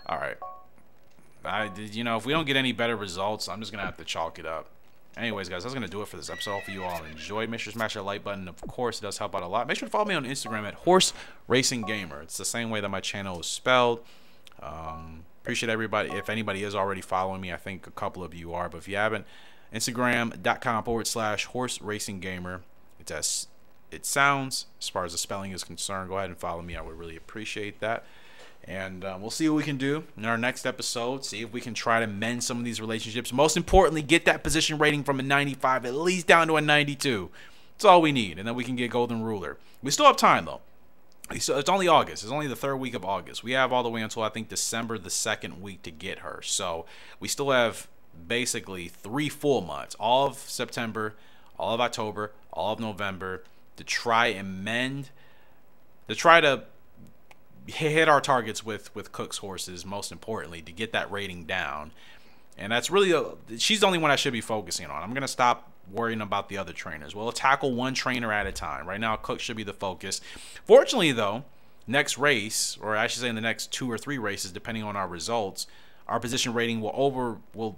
all right. You know, if we don't get any better results, I'm just gonna have to chalk it up. Anyways, guys, that's gonna do it for this episode. Hopefully you all enjoyed. Make sure to smash that like button. Of course, it does help out a lot. Make sure to follow me on Instagram at Horse Racing Gamer. It's the same way that my channel is spelled. Appreciate everybody. If anybody is already following me, I think a couple of you are. But if you haven't, Instagram.com/Horse Racing Gamer. It's as it sounds as far as the spelling is concerned. Go ahead and follow me. I would really appreciate that. And we'll see what we can do in our next episode. See if we can try to mend some of these relationships. Most importantly, get that position rating from a 95 at least down to a 92. That's all we need. And then we can get Golden Ruler. We still have time, though. So it's only August. It's only the 3rd week of August. We have all the way until I think December the 2nd week to get her. So we still have basically 3 full months. All of September, all of October, all of November to try and try to hit our targets with Cook's horses, most importantly, to get that rating down. And that's really she's the only one I should be focusing on. I'm going to stop worrying about the other trainers. We'll tackle one trainer at a time. Right now, Cook should be the focus. Fortunately, though, next race, or I should say in the next 2 or 3 races, depending on our results, our position rating will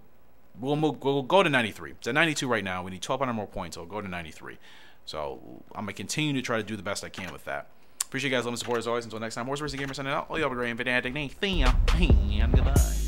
go to 93. It's at 92 right now. We need 1,200 more points. It'll go to 93. So I'm going to continue to try to do the best I can with that. Appreciate you guys' love and support as always. Until next time, Horse Racing Gamer signing out. All you have a great and fantastic day. See ya. And goodbye.